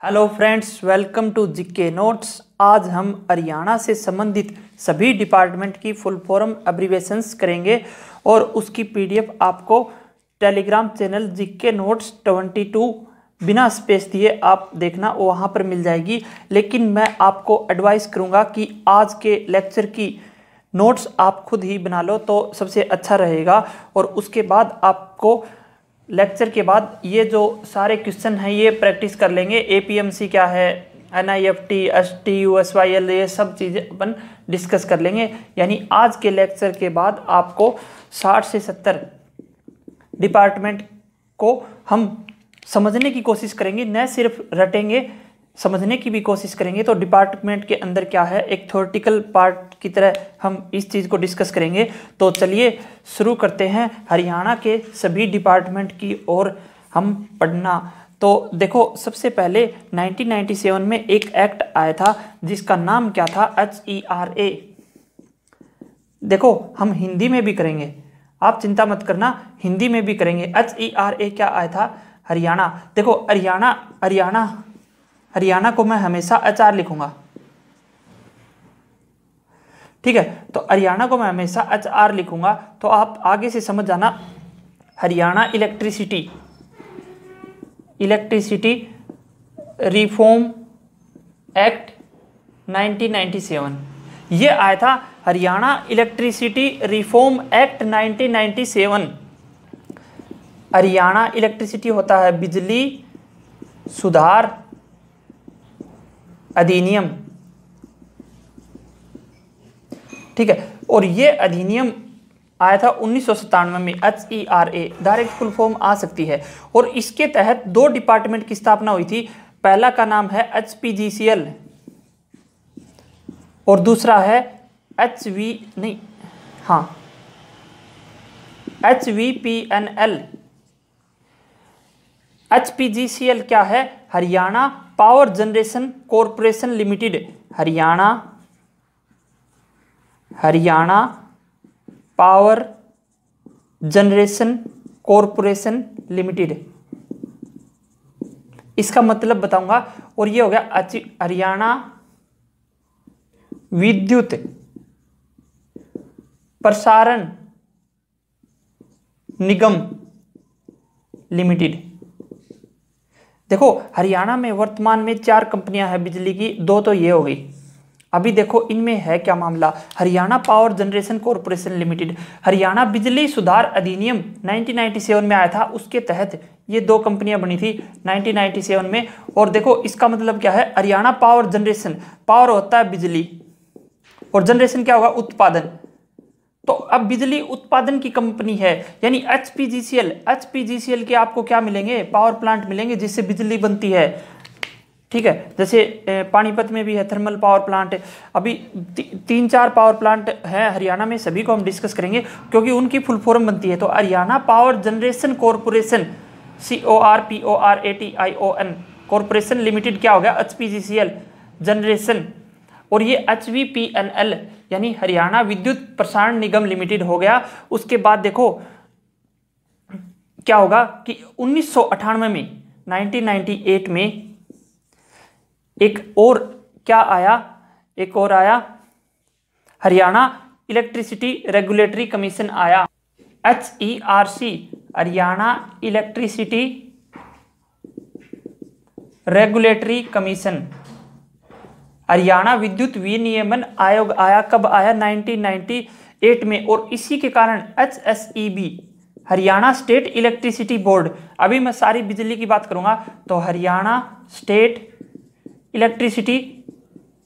Hello friends, welcome to GK notes. आज हम हरियाणा से संबंधित सभी डिपार्टमेंट की फुल फॉर्म एब्रीविएशंस करेंगे और उसकी पीडीएफ आपको टेलीग्राम चैनल जीके नोट्स 22 बिना स्पेस दिए आप देखना, वहाँ पर मिल जाएगी। लेकिन मैं आपको एडवाइस करूँगा कि आज के लेक्चर की नोट्स आप खुद ही बना लो तो सबसे अच्छा रहेगा। और उसके बाद आपको लेक्चर के बाद ये जो सारे क्वेश्चन हैं ये प्रैक्टिस कर लेंगे। एपीएमसी क्या है, एनआईएफटी, एसटी, यूएसवाईएल, ये सब चीज़ें अपन डिस्कस कर लेंगे। यानी आज के लेक्चर के बाद आपको 60 से 70 डिपार्टमेंट को हम समझने की कोशिश करेंगे, न सिर्फ रटेंगे, समझने की भी कोशिश करेंगे। तो डिपार्टमेंट के अंदर क्या है, एक थ्योरेटिकल पार्ट की तरह हम इस चीज़ को डिस्कस करेंगे। तो चलिए शुरू करते हैं हरियाणा के सभी डिपार्टमेंट की ओर हम पढ़ना। तो देखो, सबसे पहले 1997 में एक एक्ट आया था जिसका नाम क्या था, HERA। देखो, हम हिंदी में भी करेंगे, आप चिंता मत करना, हिंदी में भी करेंगे। HERA क्या आया था, हरियाणा। देखो, हरियाणा को मैं हमेशा HR लिखूंगा, ठीक है। तो हरियाणा को मैं हमेशा HR लिखूंगा। तो आप आगे से समझ जाना। हरियाणा इलेक्ट्रिसिटी रिफॉर्म एक्ट 1997 ये आया था। Haryana electricity reform act 1997। Haryana electricity होता है बिजली सुधार अधिनियम, ठीक है। और ये अधिनियम आया था 1997 में। HERA डायरेक्ट फुल फॉर्म आ सकती है। और इसके तहत दो डिपार्टमेंट की स्थापना हुई थी। पहला का नाम है HPGCL और दूसरा है HVPNL। HPGCL क्या है, Haryana power generation corporation limited. Haryana power generation corporation limited, इसका मतलब बताऊंगा। और ये हो गया हरियाणा विद्युत प्रसारण निगम लिमिटेड। देखो, हरियाणा में वर्तमान में 4 कंपनियां हैं बिजली की, 2 तो ये हो गई। अभी देखो इनमें है क्या मामला। Haryana power generation corporation limited, Haryana बिजली सुधार अधिनियम 1997 में आया था, उसके तहत ये 2 कंपनियां बनी थी 1997 में। और देखो इसका मतलब क्या है, हरियाणा पावर जनरेशन, पावर होता है बिजली और जनरेशन क्या होगा, उत्पादन। तो अब बिजली उत्पादन की कंपनी है, यानी HPGCL के आपको क्या मिलेंगे, पावर प्लांट मिलेंगे जिससे बिजली बनती है, ठीक है। जैसे पानीपत में भी है थर्मल पावर प्लांट। अभी 3-4 पावर प्लांट है हरियाणा में, सभी को हम डिस्कस करेंगे क्योंकि उनकी फुल फॉर्म बनती है। तो Haryana power generation corporation CORPORATION corporation limited क्या हो गया, HPGCL जनरेशन। और ये HVPNL यानी हरियाणा विद्युत प्रसारण निगम लिमिटेड हो गया। उसके बाद देखो क्या होगा कि 1998 में 1998 में एक और आया, हरियाणा इलेक्ट्रिसिटी रेगुलेटरी कमीशन आया, HERC, Haryana electricity regulatory commission. Haryana विद्युत विनियमन आयोग आया, कब आया, 1998 में। और इसी के कारण HSEB, Haryana state electricity board. अभी मैं सारी बिजली की बात करूंगा तो हरियाणा स्टेट इलेक्ट्रिसिटी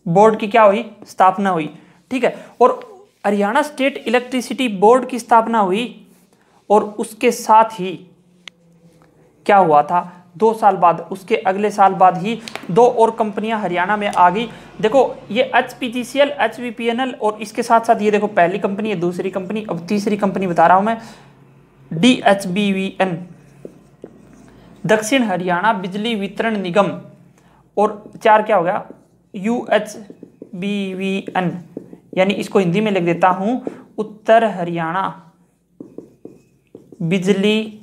बोर्ड की क्या हुई, स्थापना हुई, ठीक है। और हरियाणा स्टेट इलेक्ट्रिसिटी बोर्ड की स्थापना हुई और उसके साथ ही क्या हुआ था, 2 साल बाद, उसके अगले साल बाद ही 2 और कंपनियां हरियाणा में आ गई। देखो ये HPGCL, HVPNL और इसके साथ साथ ये देखो पहली कंपनी है, दूसरी कंपनी, अब तीसरी कंपनी बता रहा हूं मैं, DHBVN दक्षिण हरियाणा बिजली वितरण निगम। और 4 क्या हो गया, UHBVN, यानी इसको हिंदी में लिख देता हूं, उत्तर हरियाणा बिजली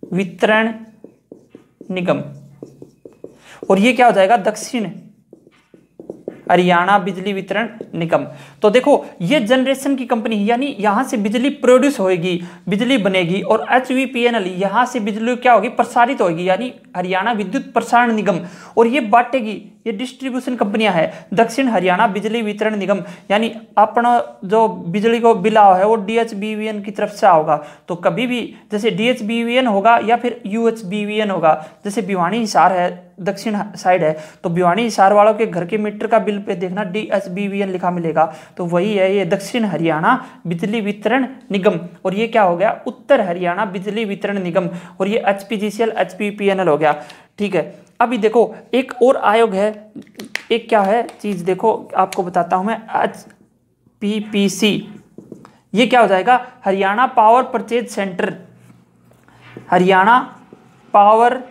वितरण निगम। और ये क्या हो जाएगा, दक्षिण हरियाणा बिजली वितरण निगम। तो देखो ये जनरेशन की कंपनी है, यानी यहां से बिजली प्रोड्यूस होगी, बिजली बनेगी, और HVPNL यहां से बिजली क्या होगी, प्रसारित होगी, यानी हरियाणा विद्युत प्रसारण निगम, और ये बांटेगी, ये डिस्ट्रीब्यूशन कंपनियां है, दक्षिण हरियाणा बिजली वितरण निगम, यानी अपना जो बिजली को बिल आओ है वो DHBVN की तरफ से आओगा। तो कभी भी जैसे DHBVN होगा या फिर UHBVN होगा, जैसे भिवानी हिसार है दक्षिण साइड है, तो भिवानी हिसार वालों के घर के मीटर का बिल पे देखना DHBVN लिखा मिलेगा, तो वही है ये दक्षिण हरियाणा बिजली वितरण निगम। और ये क्या हो गया, उत्तर हरियाणा बिजली वितरण निगम, और ये HPGCL HPPNL हो गया। ठीक है, अभी देखो एक और आयोग है, एक क्या है चीज, देखो आपको बताता हूं मैं, HPPC, ये क्या हो जाएगा, Haryana power purchase centre, Haryana power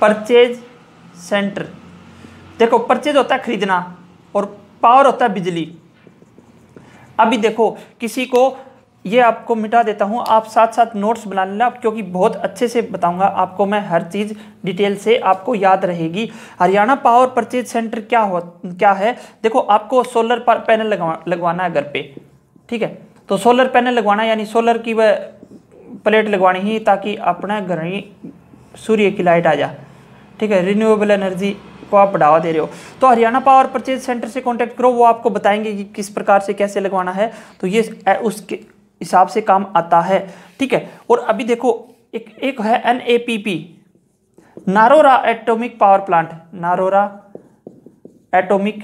purchase centre. देखो परचेज होता है खरीदना और पावर होता है बिजली। अभी देखो किसी को, ये आपको मिटा देता हूं, आप साथ साथ नोट्स बना लेना, क्योंकि बहुत अच्छे से बताऊंगा आपको मैं, हर चीज डिटेल से आपको याद रहेगी। हरियाणा पावर परचेज सेंटर क्या है, देखो आपको सोलर पैनल लगवाना है घर पे, ठीक है, तो सोलर पैनल लगवाना यानी सोलर की वह प्लेट लगवानी ही, ताकि अपना घर ही सूर्य की लाइट आ जाए, ठीक है, रिन्यूएबल एनर्जी को आप बढ़ावा दे रहे हो, तो हरियाणा पावर परचेज सेंटर से कांटेक्ट करो, वो आपको बताएंगे कि किस प्रकार से कैसे लगवाना है, तो ये उसके हिसाब से काम आता है। ठीक है, और अभी देखो एक है NAPP, Narora atomic power plant, Narora atomic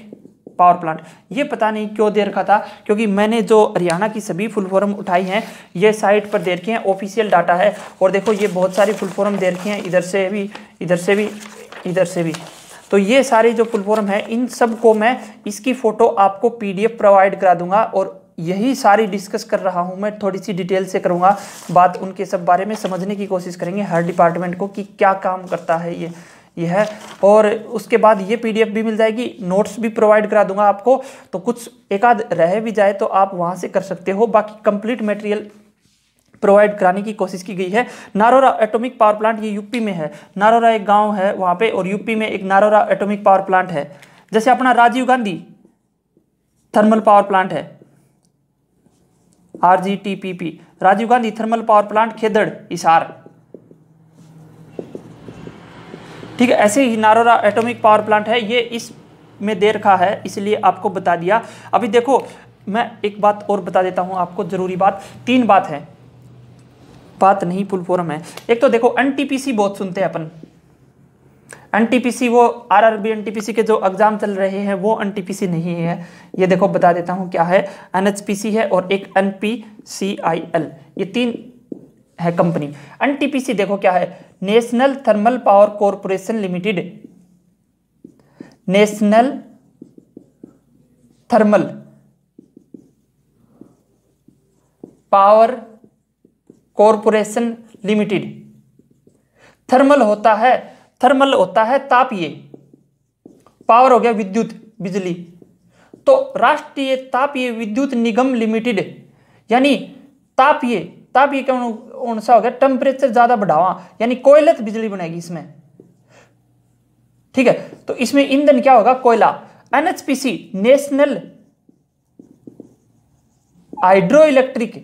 power plant, ये पता नहीं क्यों दे रखा था, क्योंकि मैंने जो हरियाणा की सभी फुल फॉर्म उठाई हैं ये साइट पर दे रखे हैं, ऑफिशियल डाटा है, और देखो ये बहुत सारी फुल फॉर्म दे रखी हैं, इधर से भी, इधर से भी, इधर से भी, तो ये सारी जो फुल फॉर्म है इन सब को मैं इसकी फोटो आपको PDF प्रोवाइड करा दूंगा, और यही सारी डिस्कस कर रहा हूं मैं, थोड़ी सी डिटेल से करूंगा बात, उनके सब बारे में समझने की कोशिश करेंगे हर डिपार्टमेंट को कि क्या काम करता है ये है, और उसके बाद ये PDF भी मिल जाएगी, नोट्स भी प्रोवाइड करा दूंगा आपको, तो कुछ एक आध रह भी जाए तो आप वहां से कर सकते हो, बाकी कंप्लीट मटेरियल प्रोवाइड कराने की कोशिश की गई है। नारोरा एटॉमिक पावर प्लांट ये यूपी में है, नारोरा एक गांव है वहां पे, और यूपी में एक नारोरा एटॉमिक पावर प्लांट है। जैसे अपना Rajiv Gandhi thermal power plant है, RGTPP, Rajiv Gandhi thermal power plant Khedar Hisar, ठीक है, ऐसे ही नारोरा एटॉमिक पावर प्लांट है, ये इसमें दे रखा है, इसलिए आपको बता दिया। अभी देखो मैं एक बात और बता देता हूं आपको, जरूरी बात, 3 बात है, बात नहीं फुल फॉर्म है। एक तो देखो NTPC बहुत सुनते हैं अपन, NTPC वो RRB NTPC के जो एग्जाम चल रहे हैं वो NTPC नहीं है, ये देखो बता देता हूं क्या है, NHPC है और एक NPCIL, ये 3 है कंपनी। NTPC देखो क्या है, national thermal power corporation limited, national thermal power corporation limited. Thermal होता है तापीय, पावर हो गया विद्युत बिजली, तो राष्ट्रीय तापीय विद्युत निगम लिमिटेड, यानी तापीय कौन सा हो गया, टेम्परेचर ज्यादा बढ़ावा, यानी कोयलत बिजली बनेगी इसमें, ठीक है, तो इसमें ईंधन क्या होगा, कोयला। NHPC national hydro electric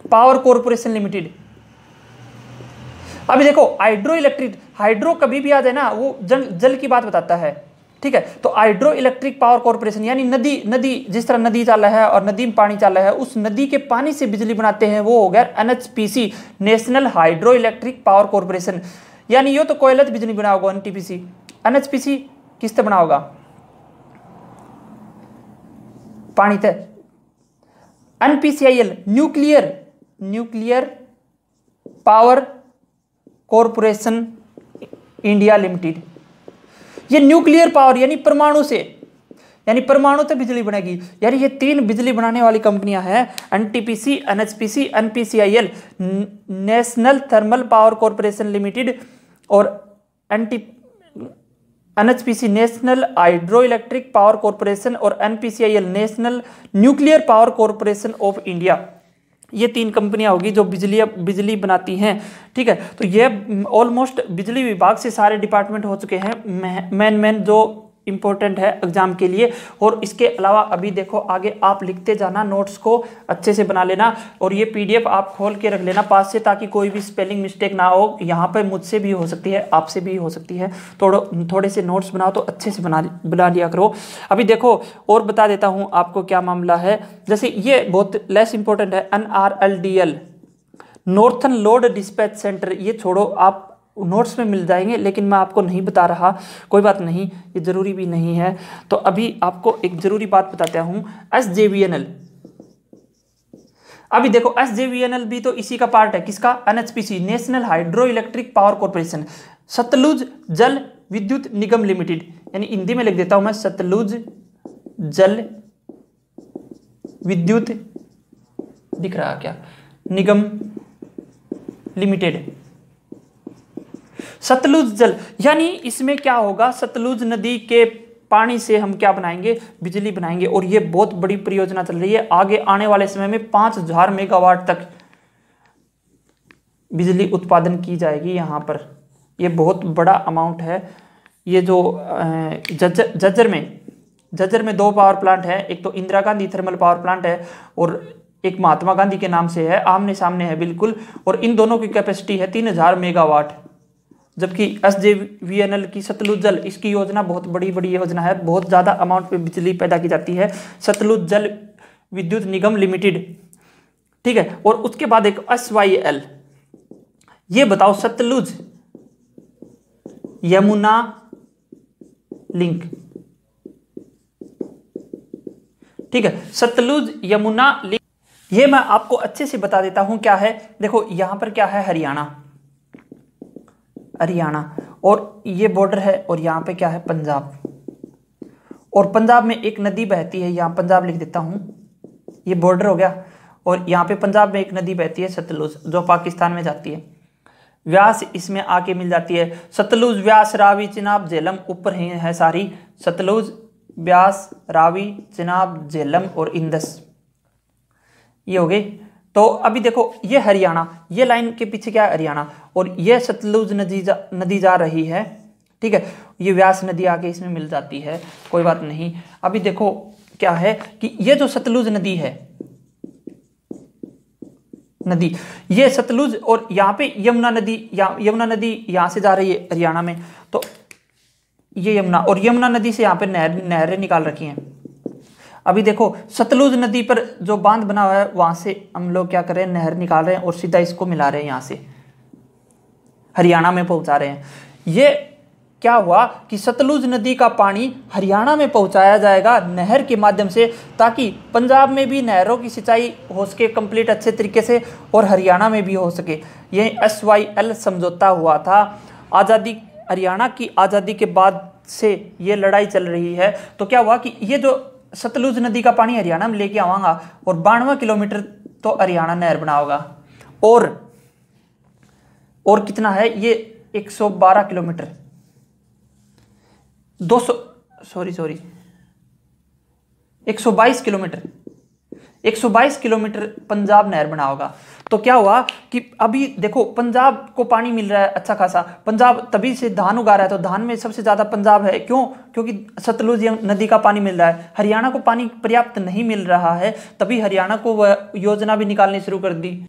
power corporation limited. अभी देखो हाइड्रो कभी भी आ जाए ना, वो जल की बात बताता है, ठीक है, तो हाइड्रो इलेक्ट्रिक पावर कॉर्पोरेशन, यानी नदी जिस तरह नदी चल रहा है और नदी में पानी चल रहा है, उस नदी के पानी से बिजली बनाते हैं, वो हो गया NHPC national hydro electric power corporation, यानी ये तो कोयलत बिजली बना होगा NTPC, NHPC किससे बना होगा, पानी से। NPCIL nuclear power corporation India limited, ये न्यूक्लियर पावर यानी परमाणु से बिजली बनेगी, यानी ये 3 बिजली बनाने वाली कंपनियां हैं, NTPC NHPC NPCIL national thermal power corporation limited, और NHPC national hydro electric power corporation, और NPCIL national nuclear power corporation of India. ये 3 कंपनियां होगी जो बिजली बनाती हैं। ठीक है, तो ये ऑलमोस्ट बिजली विभाग से सारे डिपार्टमेंट हो चुके हैं मेन जो इंपॉर्टेंट है एग्जाम के लिए। और इसके अलावा अभी देखो आगे आप लिखते जाना, नोट्स को अच्छे से बना लेना और ये पीडीएफ आप खोल के रख लेना पास से, ताकि कोई भी स्पेलिंग मिस्टेक ना हो। यहाँ पे मुझसे भी हो सकती है, आपसे भी हो सकती है। थोड़े से नोट्स बनाओ तो अच्छे से बना लिया करो। अभी देखो और बता देता हूँ आपको क्या मामला है। जैसे ये बहुत लेस इंपॉर्टेंट है, NRLDL northern load dispatch centre, ये छोड़ो, आप नोट्स में मिल जाएंगे, लेकिन मैं आपको नहीं बता रहा, कोई बात नहीं, ये जरूरी भी नहीं है। तो अभी आपको एक जरूरी बात बताता हूं, SJVNL। अभी देखो SJVNL भी तो इसी का पार्ट है, किसका? NHPC, national hydro electric power corporation, Satluj Jal विद्युत निगम लिमिटेड। यानी हिंदी में लिख देता हूं मैं, सतलुज जल विद्युत, दिख रहा क्या, निगम लिमिटेड, सतलुज जल। यानी इसमें क्या होगा, सतलुज नदी के पानी से हम क्या बनाएंगे, बिजली बनाएंगे। और ये बहुत बड़ी परियोजना चल रही है, आगे आने वाले समय में 5000 मेगावाट तक बिजली उत्पादन की जाएगी यहाँ पर। ये बहुत बड़ा अमाउंट है। ये जो झज्जर में 2 पावर प्लांट है, एक तो Indira Gandhi thermal power plant है और एक महात्मा गांधी के नाम से है, आमने सामने है बिल्कुल। और इन दोनों की कैपेसिटी है 3000 मेगावाट। जबकि SJVNL की सतलुज जल, इसकी योजना बहुत बड़ी योजना है, बहुत ज़्यादा अमाउंट पे बिजली पैदा की जाती है, सतलुज जल विद्युत निगम लिमिटेड। ठीक है, और उसके बाद एक SYL। ये बताओ, सतलुज यमुना लिंक। ठीक है, सतलुज यमुना लिंक, ये मैं आपको अच्छे से बता देता हूं क्या है। देखो यहां पर क्या है, हरियाणा, और ये बॉर्डर है, और यहाँ पे क्या है, पंजाब। और पंजाब में एक नदी बहती है, यहाँ पंजाब लिख देता हूँ, ये बॉर्डर हो गया। और यहाँ पे पंजाब में एक नदी बहती है सतलुज, जो पाकिस्तान में जाती है। व्यास इसमें आके मिल जाती है, सतलुज व्यास रावी चिनाब झेलम, ऊपर है सारी, सतलुज व्यास रावी चिनाब झेलम और इंदस, ये हो गए। तो अभी देखो ये हरियाणा, ये लाइन के पीछे क्या है, हरियाणा, और ये सतलुज नदी जा रही है। ठीक है, ये व्यास नदी आके इसमें मिल जाती है, कोई बात नहीं। अभी देखो क्या है कि ये जो सतलुज नदी है, ये सतलुज, और यहाँ पे यमुना नदी यहाँ से जा रही है हरियाणा में। तो ये यमुना, और यमुना नदी से यहाँ पे नहरें निकाल रखी हैं। अभी देखो सतलुज नदी पर जो बांध बना हुआ है, वहां से हम लोग क्या कर रहे हैं, नहर निकाल रहे हैं और सीधा इसको मिला रहे हैं, यहां से हरियाणा में पहुंचा रहे हैं। ये क्या हुआ कि सतलुज नदी का पानी हरियाणा में पहुंचाया जाएगा नहर के माध्यम से, ताकि पंजाब में भी नहरों की सिंचाई हो सके कंप्लीट अच्छे तरीके से, और हरियाणा में भी हो सके। ये SYL समझौता हुआ था। हरियाणा की आज़ादी के बाद से ये लड़ाई चल रही है। तो क्या हुआ कि ये जो सतलुज नदी का पानी हरियाणा में लेके आवांगा, और 92 किलोमीटर तो हरियाणा नहर बनाओगा, और कितना है ये, 112 किलोमीटर, 122 किलोमीटर, 122 किलोमीटर पंजाब नहर बना होगा। तो क्या हुआ कि अभी देखो पंजाब को पानी मिल रहा है अच्छा खासा, पंजाब तभी से धान उगा रहा है, तो धान में सबसे ज्यादा पंजाब है। क्यों? क्योंकि सतलुज नदी का पानी मिल रहा है। हरियाणा को पानी पर्याप्त नहीं मिल रहा है, तभी हरियाणा को वह योजना भी निकालनी शुरू कर दी।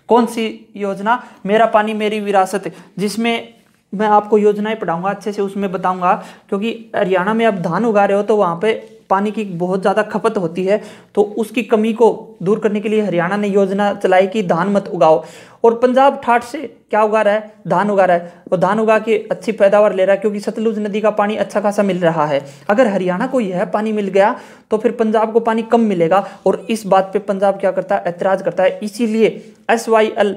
कौन सी योजना? मेरा पानी मेरी विरासत, जिसमें मैं आपको योजनाएं पढ़ाऊंगा अच्छे से, उसमें बताऊंगा। क्योंकि हरियाणा में आप धान उगा रहे हो तो वहाँ पे पानी की बहुत ज़्यादा खपत होती है, तो उसकी कमी को दूर करने के लिए हरियाणा ने योजना चलाई कि धान मत उगाओ। और पंजाब ठाठ से क्या उगा रहा है? धान उगा रहा है, और धान उगा के अच्छी पैदावार ले रहा है, क्योंकि सतलुज नदी का पानी अच्छा खासा मिल रहा है। अगर हरियाणा को यह पानी मिल गया तो फिर पंजाब को पानी कम मिलेगा, और इस बात पे पंजाब क्या करता है? ऐतराज करता है। इसीलिए SYL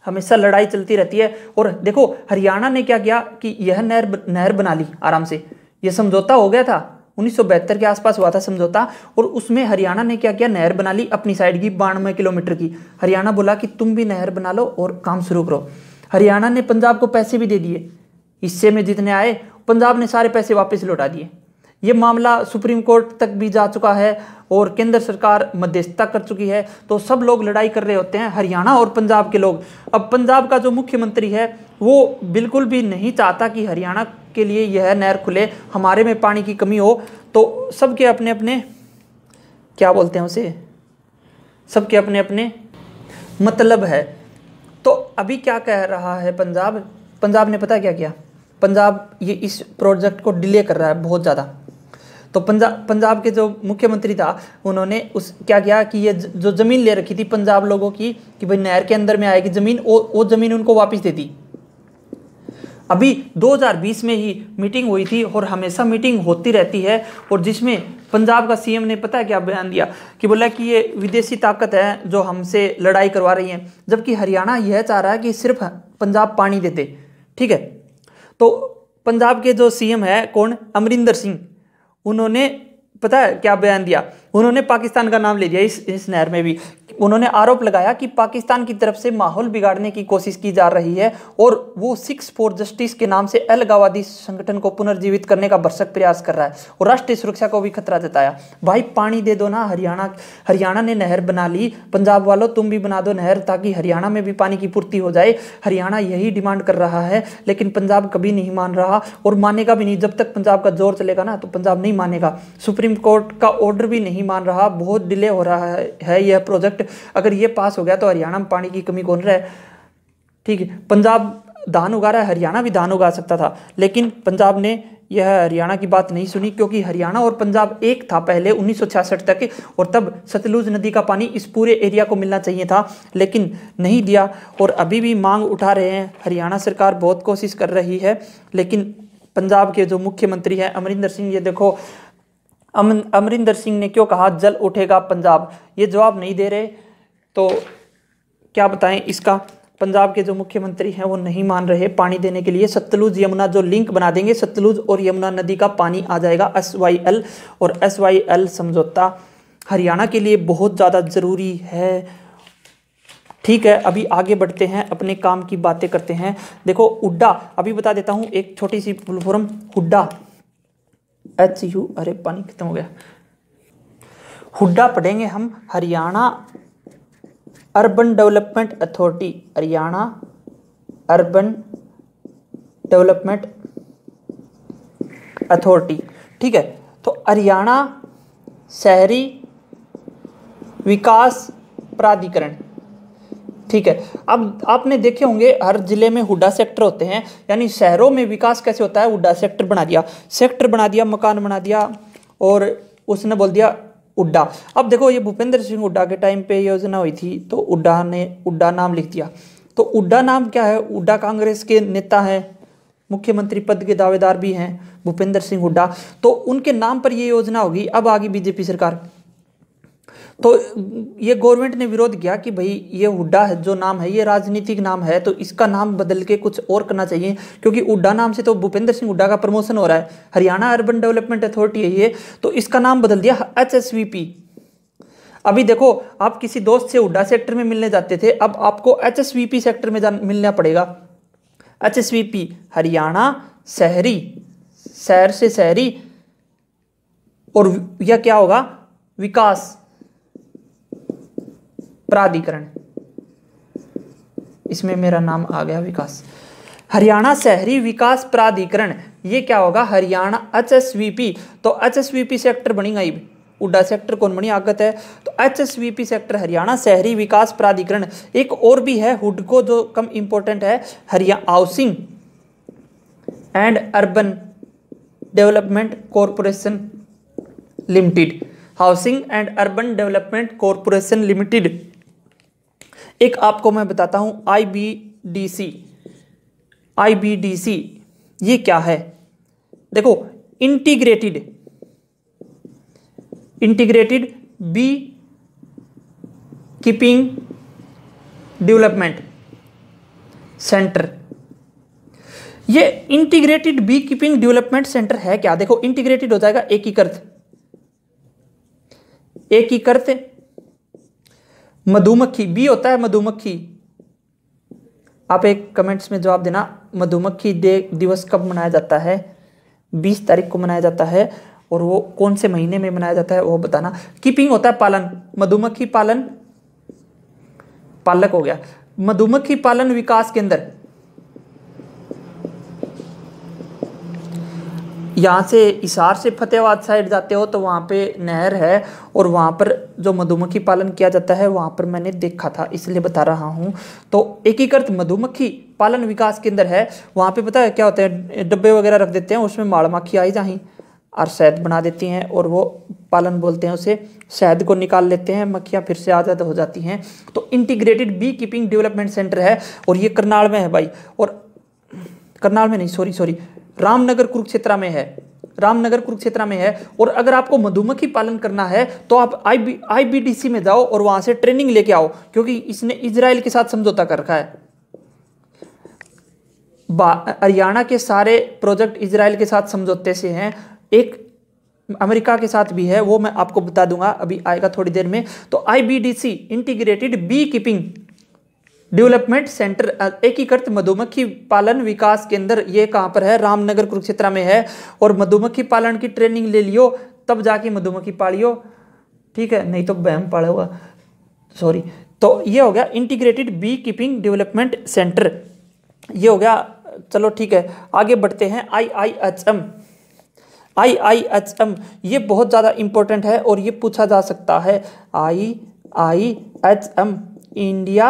हमेशा लड़ाई चलती रहती है। और देखो हरियाणा ने क्या किया कि यह नहर बना ली आराम से। यह समझौता हो गया था 1972 के आसपास हुआ था समझौता, और उसमें हरियाणा ने क्या किया? नहर बना ली अपनी साइड की 92 किलोमीटर की। हरियाणा बोला कि तुम भी नहर बना लो और काम शुरू करो। हरियाणा ने पंजाब को पैसे भी दे दिए, हिस्से में जितने आए पंजाब ने सारे पैसे वापस लौटा दिए। ये मामला सुप्रीम कोर्ट तक भी जा चुका है और केंद्र सरकार मध्यस्थता कर चुकी है। तो सब लोग लड़ाई कर रहे होते हैं, हरियाणा और पंजाब के लोग। अब पंजाब का जो मुख्यमंत्री है वो बिल्कुल भी नहीं चाहता कि हरियाणा के लिए यह नहर खुले, हमारे में पानी की कमी हो। तो सबके अपने अपने क्या बोलते हैं उसे, सबके अपने अपने मतलब है। तो अभी क्या कह रहा है पंजाब ने पता क्या किया, पंजाब ये इस प्रोजेक्ट को डिले कर रहा है बहुत ज़्यादा। तो पंजाब के जो मुख्यमंत्री था उन्होंने क्या किया कि ये जो ज़मीन ले रखी थी पंजाब लोगों की कि भाई नहर के अंदर में आएगी ज़मीन, वो ज़मीन उनको वापस दे दी। अभी 2020 में ही मीटिंग हुई थी और हमेशा मीटिंग होती रहती है, और जिसमें पंजाब का सीएम ने पता है क्या बयान दिया कि बोला कि ये विदेशी ताकत है जो हमसे लड़ाई करवा रही है, जबकि हरियाणा यह चाह रहा है कि सिर्फ पंजाब पानी देते। ठीक है, तो पंजाब के जो सीएम है कौन, अमरिंदर सिंह, उन्होंने पता है क्या बयान दिया, उन्होंने पाकिस्तान का नाम ले दिया इस नहर में भी। उन्होंने आरोप लगाया कि पाकिस्तान की तरफ से माहौल बिगाड़ने की कोशिश की जा रही है और वो 6 फॉर जस्टिस के नाम से अलगाववादी संगठन को पुनर्जीवित करने का भरसक प्रयास कर रहा है और राष्ट्रीय सुरक्षा को भी खतरा जताया। भाई पानी दे दो ना, हरियाणा ने नहर बना ली, पंजाब वालों तुम भी बना दो नहर ताकि हरियाणा में भी पानी की पूर्ति हो जाए। हरियाणा यही डिमांड कर रहा है, लेकिन पंजाब कभी नहीं मान रहा और मानेगा भी नहीं। जब तक पंजाब का जोर चलेगा ना तो पंजाब नहीं मानेगा। सुप्रीम कोर्ट का ऑर्डर भी नहीं मान रहा, बहुत डिले हो रहा है यह प्रोजेक्ट। अगर ये पास हो गया तो हरियाणा में पानी की कमी कौन रहा है। ठीक है, पंजाब धान उगा रहा है, हरियाणा भी धान उगा सकता था, लेकिन पंजाब ने यह हरियाणा की बात नहीं सुनी, क्योंकि हरियाणा और पंजाब एक था पहले 1966 तक, और तब सतलुज नदी का पानी इस पूरे एरिया को मिलना चाहिए था, लेकिन नहीं दिया। और अभी भी मांग उठा रहे हैं, हरियाणा सरकार बहुत कोशिश कर रही है, लेकिन पंजाब के जो मुख्यमंत्री हैं अमरिंदर सिंह, ये देखो अमरिंदर सिंह ने क्यों कहा जल उठेगा पंजाब, ये जवाब नहीं दे रहे। तो क्या बताएं इसका, पंजाब के जो मुख्यमंत्री हैं वो नहीं मान रहे पानी देने के लिए। सतलुज यमुना जो लिंक बना देंगे, सतलुज और यमुना नदी का पानी आ जाएगा SYL, और SYL समझौता हरियाणा के लिए बहुत ज़्यादा ज़रूरी है। ठीक है, अभी आगे बढ़ते हैं, अपने काम की बातें करते हैं। देखो हुड्डा, अभी बता देता हूँ एक छोटी सी फुल फॉर्म, हुड्डा HU, अरे पानी खत्म हो गया। हुड्डा पढ़ेंगे हम, Haryana urban development authority, Haryana urban development authority. ठीक है, तो हरियाणा शहरी विकास प्राधिकरण। ठीक है, अब आपने देखे होंगे हर जिले में हुड्डा सेक्टर होते हैं, यानी शहरों में विकास कैसे होता है, हुड्डा सेक्टर बना दिया, मकान बना दिया और उसने बोल दिया हुड्डा। अब देखो ये भूपेंद्र सिंह हुड्डा के टाइम पे योजना हुई थी, तो हुड्डा ने हुड्डा नाम लिख दिया। तो हुड्डा नाम क्या है, हुड्डा कांग्रेस के नेता हैं, मुख्यमंत्री पद के दावेदार भी हैं भूपेंद्र सिंह हुड्डा, तो उनके नाम पर ये योजना होगी। अब आ गई बीजेपी सरकार, तो ये गवर्नमेंट ने विरोध किया कि भाई ये हुड्डा है जो नाम है ये राजनीतिक नाम है, तो इसका नाम बदल के कुछ और करना चाहिए, क्योंकि हुड्डा नाम से तो भूपेंद्र सिंह हुड्डा का प्रमोशन हो रहा है। हरियाणा अर्बन डेवलपमेंट अथॉरिटी है ये, तो इसका नाम बदल दिया HSVP। अभी देखो आप किसी दोस्त से हुड्डा सेक्टर में मिलने जाते थे, अब आपको HSVP सेक्टर में मिलना पड़ेगा। HSVP हरियाणा शहरी, शहर से शहरी, और यह क्या होगा, विकास प्राधिकरण। इसमें मेरा नाम आ गया विकास, हरियाणा शहरी विकास प्राधिकरण। ये क्या होगा, हरियाणा HSVP। तो HSVP सेक्टर बनेगा, हुड्डा सेक्टर कौन बनी, आगत है, तो HSVP सेक्टर हरियाणा शहरी विकास प्राधिकरण। एक और भी है हुडको जो कम इंपॉर्टेंट है, Haryana housing and urban development corporation limited, housing and urban development corporation limited. एक आपको मैं बताता हूं IBDC ये क्या है। देखो integrated B keeping development centre. ये integrated B keeping development centre है क्या, देखो इंटीग्रेटेड हो जाएगा एकीकृत मधुमक्खी, बी होता है मधुमक्खी। आप एक कमेंट्स में जवाब देना, मधुमक्खी दिवस कब मनाया जाता है, 20 तारीख को मनाया जाता है। और वो कौन से महीने में मनाया जाता है वो बताना। कीपिंग होता है पालन, मधुमक्खी पालन, पालक हो गया। मधुमक्खी पालन विकास केंद्र, यहाँ से हिसार से फतेहाबाद साइड जाते हो तो वहाँ पे नहर है और वहाँ पर जो मधुमक्खी पालन किया जाता है वहाँ पर मैंने देखा था, इसलिए बता रहा हूँ। तो एकीकृत मधुमक्खी पालन विकास केंद्र है, वहाँ पे पता है क्या होता है, डब्बे वगैरह रख देते हैं, उसमें माड़ मक्खी आई जाही और शहद बना देती हैं और वो पालन बोलते हैं उसे, शहद को निकाल लेते हैं, मक्खियाँ फिर से आज़ाद हो जाती हैं। तो integrated B keeping development centre है और ये करनाल में है भाई, और करनाल में नहीं, सॉरी रामनगर कुरुक्षेत्र में है, रामनगर कुरुक्षेत्र में है। और अगर आपको मधुमक्खी पालन करना है तो आप IBDC में जाओ और वहां से ट्रेनिंग लेके आओ, क्योंकि इसने इजराइल के साथ समझौता कर रखा है। हरियाणा के सारे प्रोजेक्ट इजराइल के साथ समझौते से हैं, एक अमेरिका के साथ भी है, वो मैं आपको बता दूंगा, अभी आएगा थोड़ी देर में। तो IBDC integrated B keeping development centre, एकीकृत मधुमक्खी पालन विकास केंद्र, ये कहाँ पर है, रामनगर कुरुक्षेत्र में है। और मधुमक्खी पालन की ट्रेनिंग ले लियो तब जाके मधुमक्खी पालियो, ठीक है, नहीं तो बहम पालेगा, सॉरी। तो ये हो गया integrated B keeping development centre, ये हो गया। चलो ठीक है, आगे बढ़ते हैं। IIHM, ये बहुत ज़्यादा इंपॉर्टेंट है और ये पूछा जा सकता है। IIHM इंडिया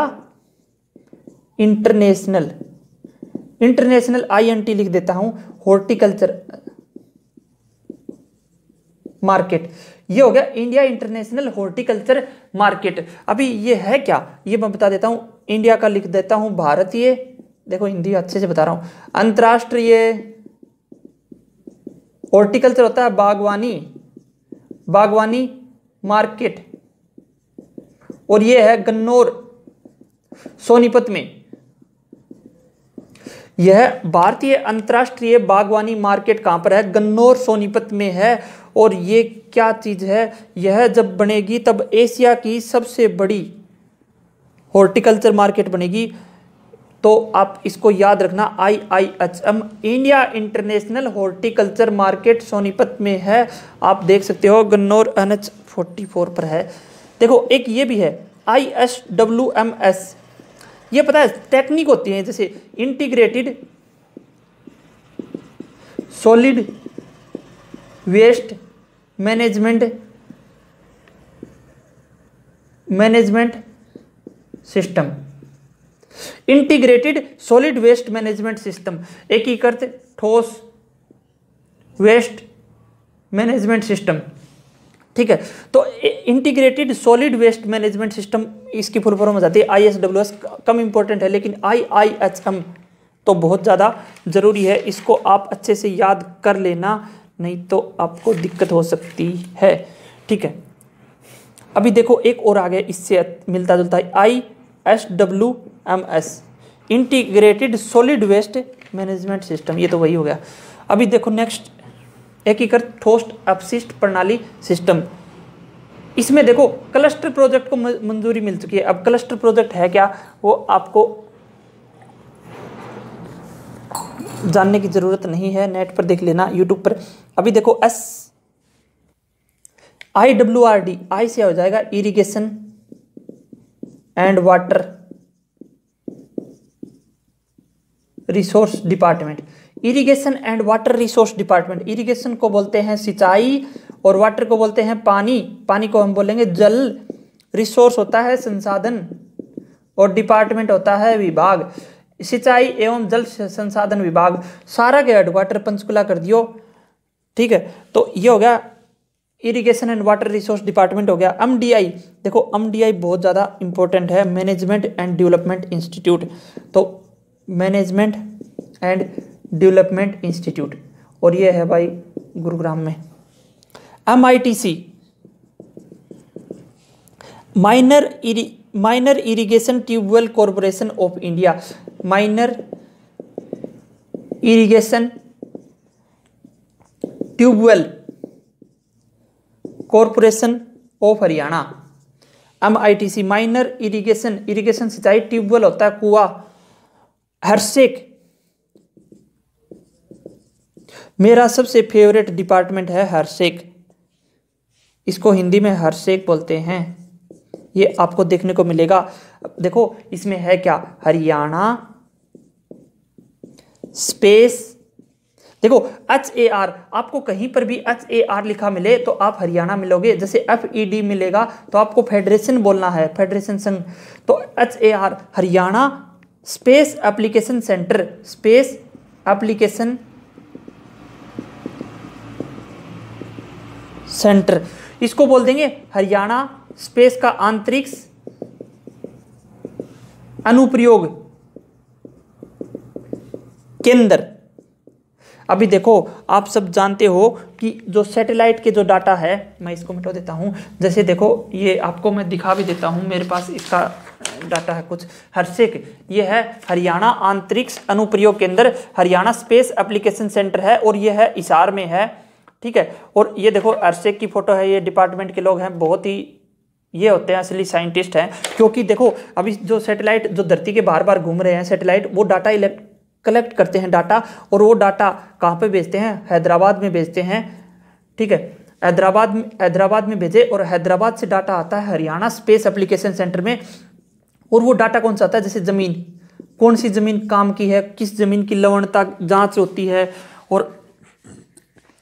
इंटरनेशनल INT लिख देता हूं, हॉर्टिकल्चर मार्केट, ये हो गया इंडिया इंटरनेशनल हॉर्टिकल्चर मार्केट। अभी ये है क्या, ये मैं बता देता हूं, इंडिया का लिख देता हूं, भारतीय, देखो हिंदी अच्छे से बता रहा हूं, अंतर्राष्ट्रीय हॉर्टिकल्चर होता है बागवानी मार्केट, और ये है गन्नौर सोनीपत में। यह भारतीय अंतर्राष्ट्रीय बागवानी मार्केट कहां पर है, गन्नौर सोनीपत में है। और ये क्या चीज है, यह जब बनेगी तब एशिया की सबसे बड़ी हॉर्टिकल्चर मार्केट बनेगी। तो आप इसको याद रखना, IIHM India international horticulture market Sonipat में है। आप देख सकते हो गन्नौर NH 44 पर है। देखो एक ये भी है ISWMS, ये पता है टेक्निक होती है, जैसे integrated solid waste management system, integrated solid waste management system, एकीकृत ठोस वेस्ट मैनेजमेंट सिस्टम, ठीक है। तो integrated solid waste management system, इसकी फुल फॉर्म हो जाती है ISWS, कम इंपॉर्टेंट है, लेकिन IIHM तो बहुत ज़्यादा ज़रूरी है, इसको आप अच्छे से याद कर लेना, नहीं तो आपको दिक्कत हो सकती है, ठीक है। अभी देखो एक और आ गया इससे मिलता जुलता है, ISWMS integrated solid waste management system, ये तो वही हो गया। अभी देखो नेक्स्ट, एकीकृत ठोस अपशिष्ट प्रणाली सिस्टम, इसमें देखो क्लस्टर प्रोजेक्ट को मंजूरी मिल चुकी है। अब क्लस्टर प्रोजेक्ट है क्या, वो आपको जानने की जरूरत नहीं है, नेट पर देख लेना, यूट्यूब पर। अभी देखो IWRD, आई से हो जाएगा irrigation and water resource department, irrigation and water resource department. Irrigation को बोलते हैं सिंचाई और वाटर को बोलते हैं पानी, पानी को हम बोलेंगे जल, रिसोर्स होता है संसाधन और डिपार्टमेंट होता है विभाग, सिंचाई एवं जल संसाधन विभाग, सारा के हेडक्वार्टर पंचकुला कर दियो, ठीक है। तो ये हो गया irrigation and water resource department हो गया। MDI, देखो MDI बहुत ज़्यादा इंपॉर्टेंट है, मैनेजमेंट एंड डेवलपमेंट इंस्टीट्यूट, तो मैनेजमेंट एंड डेवलपमेंट इंस्टीट्यूट, और ये है भाई गुरुग्राम में। MITC minor irrigation tubewell corporation of India, minor irrigation tubewell corporation of Haryana, MITC minor irrigation सिंचाई, ट्यूबवेल होता है कुआं, हर्षेक मेरा सबसे फेवरेट डिपार्टमेंट है हर्षेक, इसको हिंदी में हर्षेक बोलते हैं। ये आपको देखने को मिलेगा। देखो इसमें है क्या, हरियाणा स्पेस, देखो HAR, आपको कहीं पर भी HAR लिखा मिले तो आप हरियाणा मिलोगे। जैसे FED मिलेगा तो आपको फेडरेशन बोलना है, फेडरेशन संघ। तो HAR Haryana space application centre, space application centre, इसको बोल देंगे हरियाणा स्पेस का अंतरिक्ष अनुप्रयोग केंद्र। अभी देखो आप सब जानते हो कि जो सैटेलाइट के जो डाटा है, मैं इसको मिटा देता हूं। जैसे देखो ये आपको मैं दिखा भी देता हूं, मेरे पास इसका डाटा है कुछ। हर्षेक ये है हरियाणा अंतरिक्ष अनुप्रयोग केंद्र, हरियाणा स्पेस एप्लीकेशन सेंटर है और ये है हिसार में है, ठीक है। और ये देखो हर्षेक की फोटो है, ये डिपार्टमेंट के लोग हैं, बहुत ही ये होते हैं असली साइंटिस्ट हैं। क्योंकि देखो अभी जो सैटेलाइट जो धरती के बार बार घूम रहे हैं सैटेलाइट, वो डाटा कलेक्ट करते हैं डाटा, और वो डाटा कहाँ पे भेजते हैं, हैदराबाद में भेजते हैं, ठीक है। हैदराबाद में भेजे और हैदराबाद से डाटा आता है हरियाणा स्पेस एप्लीकेशन सेंटर में। और वो डाटा कौन सा आता है, जैसे ज़मीन, कौन सी ज़मीन काम की है, किस ज़मीन की लवणता जांच होती है, और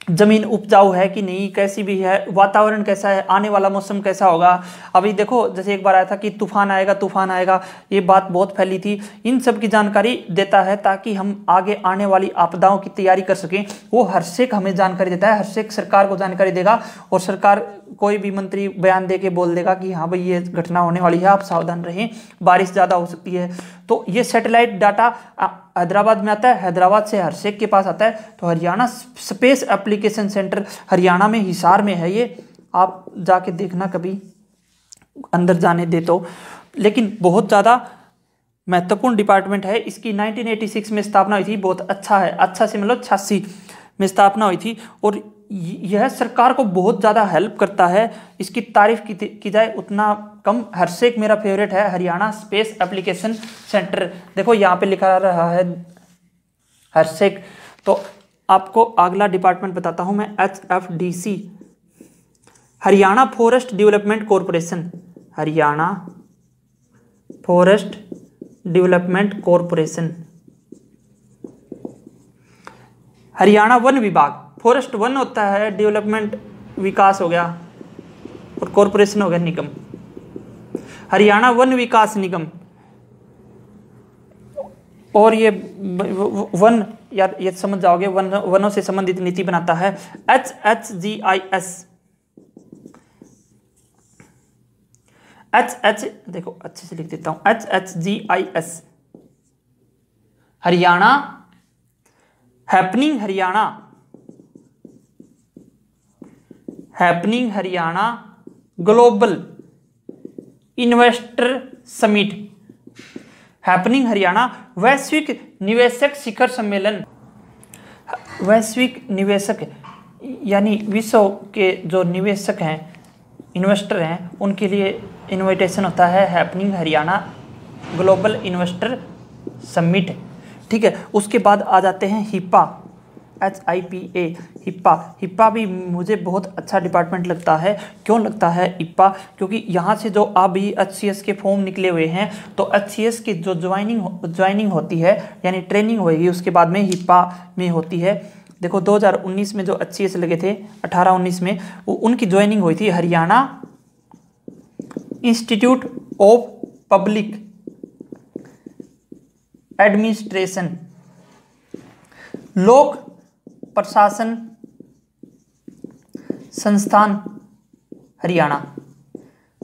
ज़मीन उपजाऊ है कि नहीं, कैसी भी है, वातावरण कैसा है, आने वाला मौसम कैसा होगा। अभी देखो जैसे एक बार आया था कि तूफान आएगा, ये बात बहुत फैली थी। इन सब की जानकारी देता है ताकि हम आगे आने वाली आपदाओं की तैयारी कर सकें। वो हर्षेक हमें जानकारी देता है, हर्षेक सरकार को जानकारी देगा, और सरकार कोई भी मंत्री बयान दे के बोल देगा कि हाँ भाई ये घटना होने वाली है, आप सावधान रहें, बारिश ज़्यादा हो सकती है। तो ये सैटेलाइट डाटा हैदराबाद में आता है, हैदराबाद से हर्षेक के पास आता है। तो Haryana space application centre Haryana में हिसार में है, ये आप जाके देखना कभी अंदर जाने दे तो। लेकिन बहुत ज़्यादा महत्वपूर्ण डिपार्टमेंट है। इसकी 1986 में स्थापना हुई थी, बहुत अच्छा है, अच्छा से मतलब 86 में स्थापना हुई थी, और यह सरकार को बहुत ज़्यादा हेल्प करता है। इसकी तारीफ की जाए उतना कम। हर्षेक मेरा फेवरेट है, हरियाणा स्पेस एप्लीकेशन सेंटर। देखो यहाँ पे लिखा रहा है हर्षेक। तो आपको अगला डिपार्टमेंट बताता हूँ मैं, HFDC Haryana forest development corporation, Haryana forest development corporation. Haryana one विभाग, फॉरेस्ट वन होता है, डेवलपमेंट विकास हो गया, और कॉरपोरेशन हो गया निगम, हरियाणा वन विकास निगम। और ये वन, यार ये समझ जाओगे, वनों से संबंधित नीति बनाता है। HHGIS, देखो अच्छे से लिख देता हूं, HHGIS Haryana happening Haryana global investor summit, happening Haryana वैश्विक निवेशक शिखर सम्मेलन। वैश्विक निवेशक यानी विश्व के जो निवेशक हैं, इन्वेस्टर हैं, उनके लिए इनविटेशन होता है happening Haryana global investor summit, ठीक है। उसके बाद आ जाते हैं हिप्पा, HIPA हिप्पा भी मुझे बहुत अच्छा डिपार्टमेंट लगता है। क्यों लगता है हिप्पा, क्योंकि यहाँ से जो अभी HCS के फॉर्म निकले हुए हैं, तो HCS की जो ज्वाइनिंग होती है यानी ट्रेनिंग होगी, उसके बाद में हिप्पा में होती है। देखो 2019 में जो HCS लगे थे, 18-19 में, वो उनकी ज्वाइनिंग हुई थी Haryana institute of public administration, लोक प्रशासन संस्थान हरियाणा,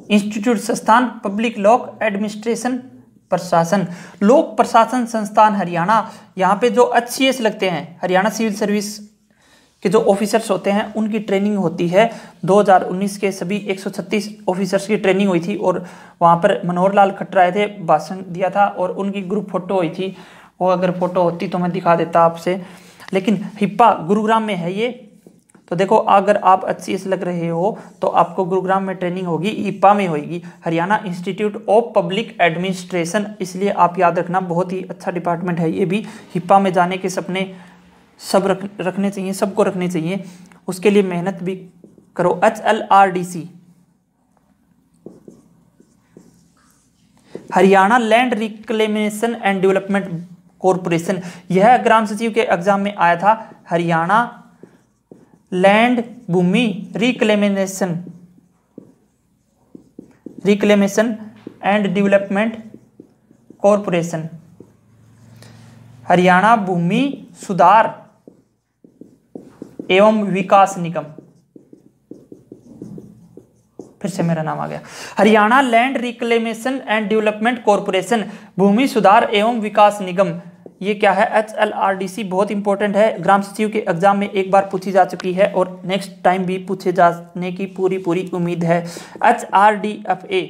इंस्टीट्यूट संस्थान पब्लिक लोक एडमिनिस्ट्रेशन प्रशासन, लोक प्रशासन संस्थान हरियाणा। यहाँ पे जो HCS लगते हैं, हरियाणा सिविल सर्विस के जो ऑफिसर्स होते हैं, उनकी ट्रेनिंग होती है। 2019 के सभी 136 ऑफिसर्स की ट्रेनिंग हुई थी, और वहाँ पर मनोहर लाल खट्टर आए थे, भाषण दिया था, और उनकी ग्रुप फोटो हुई थी। वो अगर फोटो होती तो मैं दिखा देता आपसे, लेकिन हिप्पा गुरुग्राम में है ये। तो देखो अगर आप HCS लग रहे हो तो आपको गुरुग्राम में ट्रेनिंग होगी, हिप्पा में होगी, Haryana institute of public administration. इसलिए आप याद रखना, बहुत ही अच्छा डिपार्टमेंट है ये भी। हिप्पा में जाने के सपने सब रखने चाहिए, सबको रखने चाहिए, उसके लिए मेहनत भी करो। HLRDC Haryana land reclamation and development corporation, यह ग्राम सचिव के एग्जाम में आया था। हरियाणा लैंड भूमि reclamation and development corporation, Haryana भूमि सुधार एवं विकास निगम, फिर से मेरा नाम आ गया, Haryana land reclamation and development corporation, भूमि सुधार एवं विकास निगम। ये क्या है? HLRDC बहुत इंपॉर्टेंट है, ग्राम सचिव के एग्जाम में एक बार पूछी जा चुकी है और नेक्स्ट टाइम भी पूछे जाने की पूरी उम्मीद है। HRDFA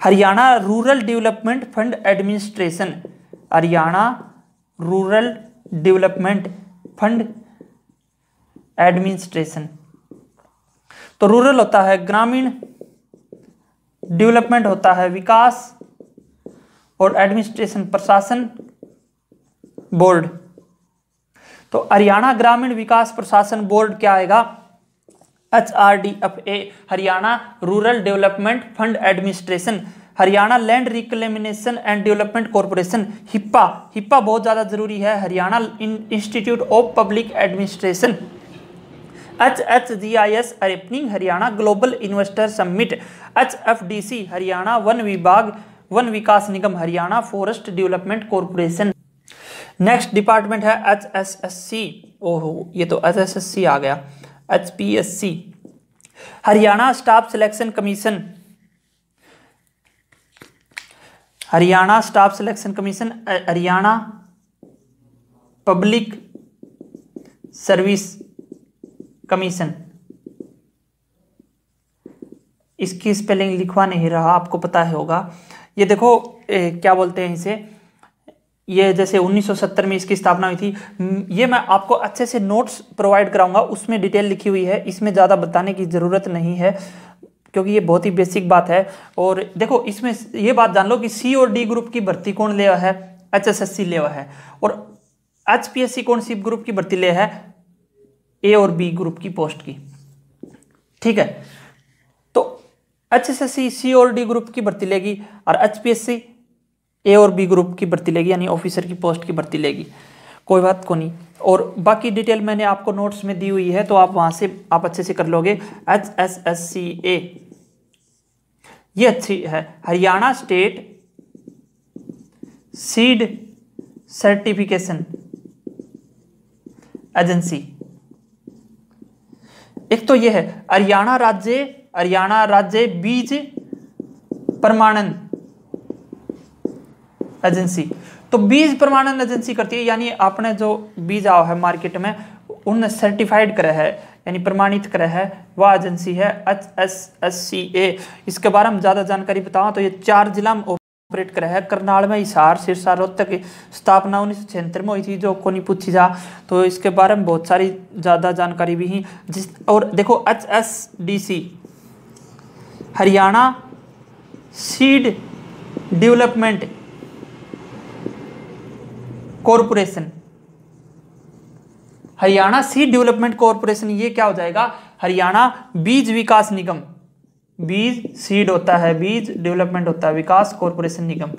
Haryana rural development fund administration, Haryana rural development fund administration. तो रूरल होता है ग्रामीण, डेवलपमेंट होता है विकास, और एडमिनिस्ट्रेशन प्रशासन बोर्ड। तो हरियाणा ग्रामीण विकास प्रशासन बोर्ड क्या आएगा? HRDFA Haryana rural development fund administration, Haryana land reclamation and development corporation. HIPA बहुत ज्यादा जरूरी है, Haryana institute of public administration. HHGIS opening Haryana global investor summit. HFDC Haryana वन विकास निगम, Haryana forest development corporation. Next department है HSSC। ओहो, ये तो HSSC आ गया। HPSC Haryana staff selection commission, Haryana staff selection commission, Haryana public service commission. इसकी स्पेलिंग लिखवा नहीं रहा, आपको पता है होगा। ये देखो क्या बोलते हैं इसे, ये जैसे 1970 में इसकी स्थापना हुई थी। ये मैं आपको अच्छे से नोट्स प्रोवाइड कराऊंगा, उसमें डिटेल लिखी हुई है, इसमें ज़्यादा बताने की ज़रूरत नहीं है क्योंकि ये बहुत ही बेसिक बात है। और देखो इसमें ये बात जान लो कि C और D ग्रुप की भर्ती कौन ले है? HSSC ले है। और HPSC कौन सी ग्रुप की भर्ती ले है? A और B ग्रुप की पोस्ट की। ठीक है, तो HSSC C और D ग्रुप की भर्ती लेगी और HPSC A और B ग्रुप की भर्ती लेगी, यानी ऑफिसर की पोस्ट की भर्ती लेगी। कोई बात को नहीं, और बाकी डिटेल मैंने आपको नोट्स में दी हुई है, तो आप वहां से आप अच्छे से कर लोगे। HSSCA ये अच्छी है, Haryana state seed certification agency. एक तो ये है हरियाणा राज्य बीज प्रमाणन एजेंसी। तो बीज प्रमाणन एजेंसी करती है, यानी आपने जो बीज आओ है मार्केट में उन सर्टिफाइड करे है, यानी प्रमाणित करे है, वह एजेंसी है HSSCA। इसके बारे में ज्यादा जानकारी बताऊं तो ये 4 जिला में ऑपरेट करे है, करनाल में, हिसार, सिरसा, रोहतक की स्थापना 1976 में हुई थी, जो को नहीं पूछी जा। तो इसके बारे में बहुत सारी ज्यादा जानकारी भी है। और देखो HSDC Haryana seed development corporation, Haryana seed development corporation. ये क्या हो जाएगा? हरियाणा बीज विकास निगम। बीज सीड होता है, बीज डेवलपमेंट होता है, विकास कॉरपोरेशन निगम।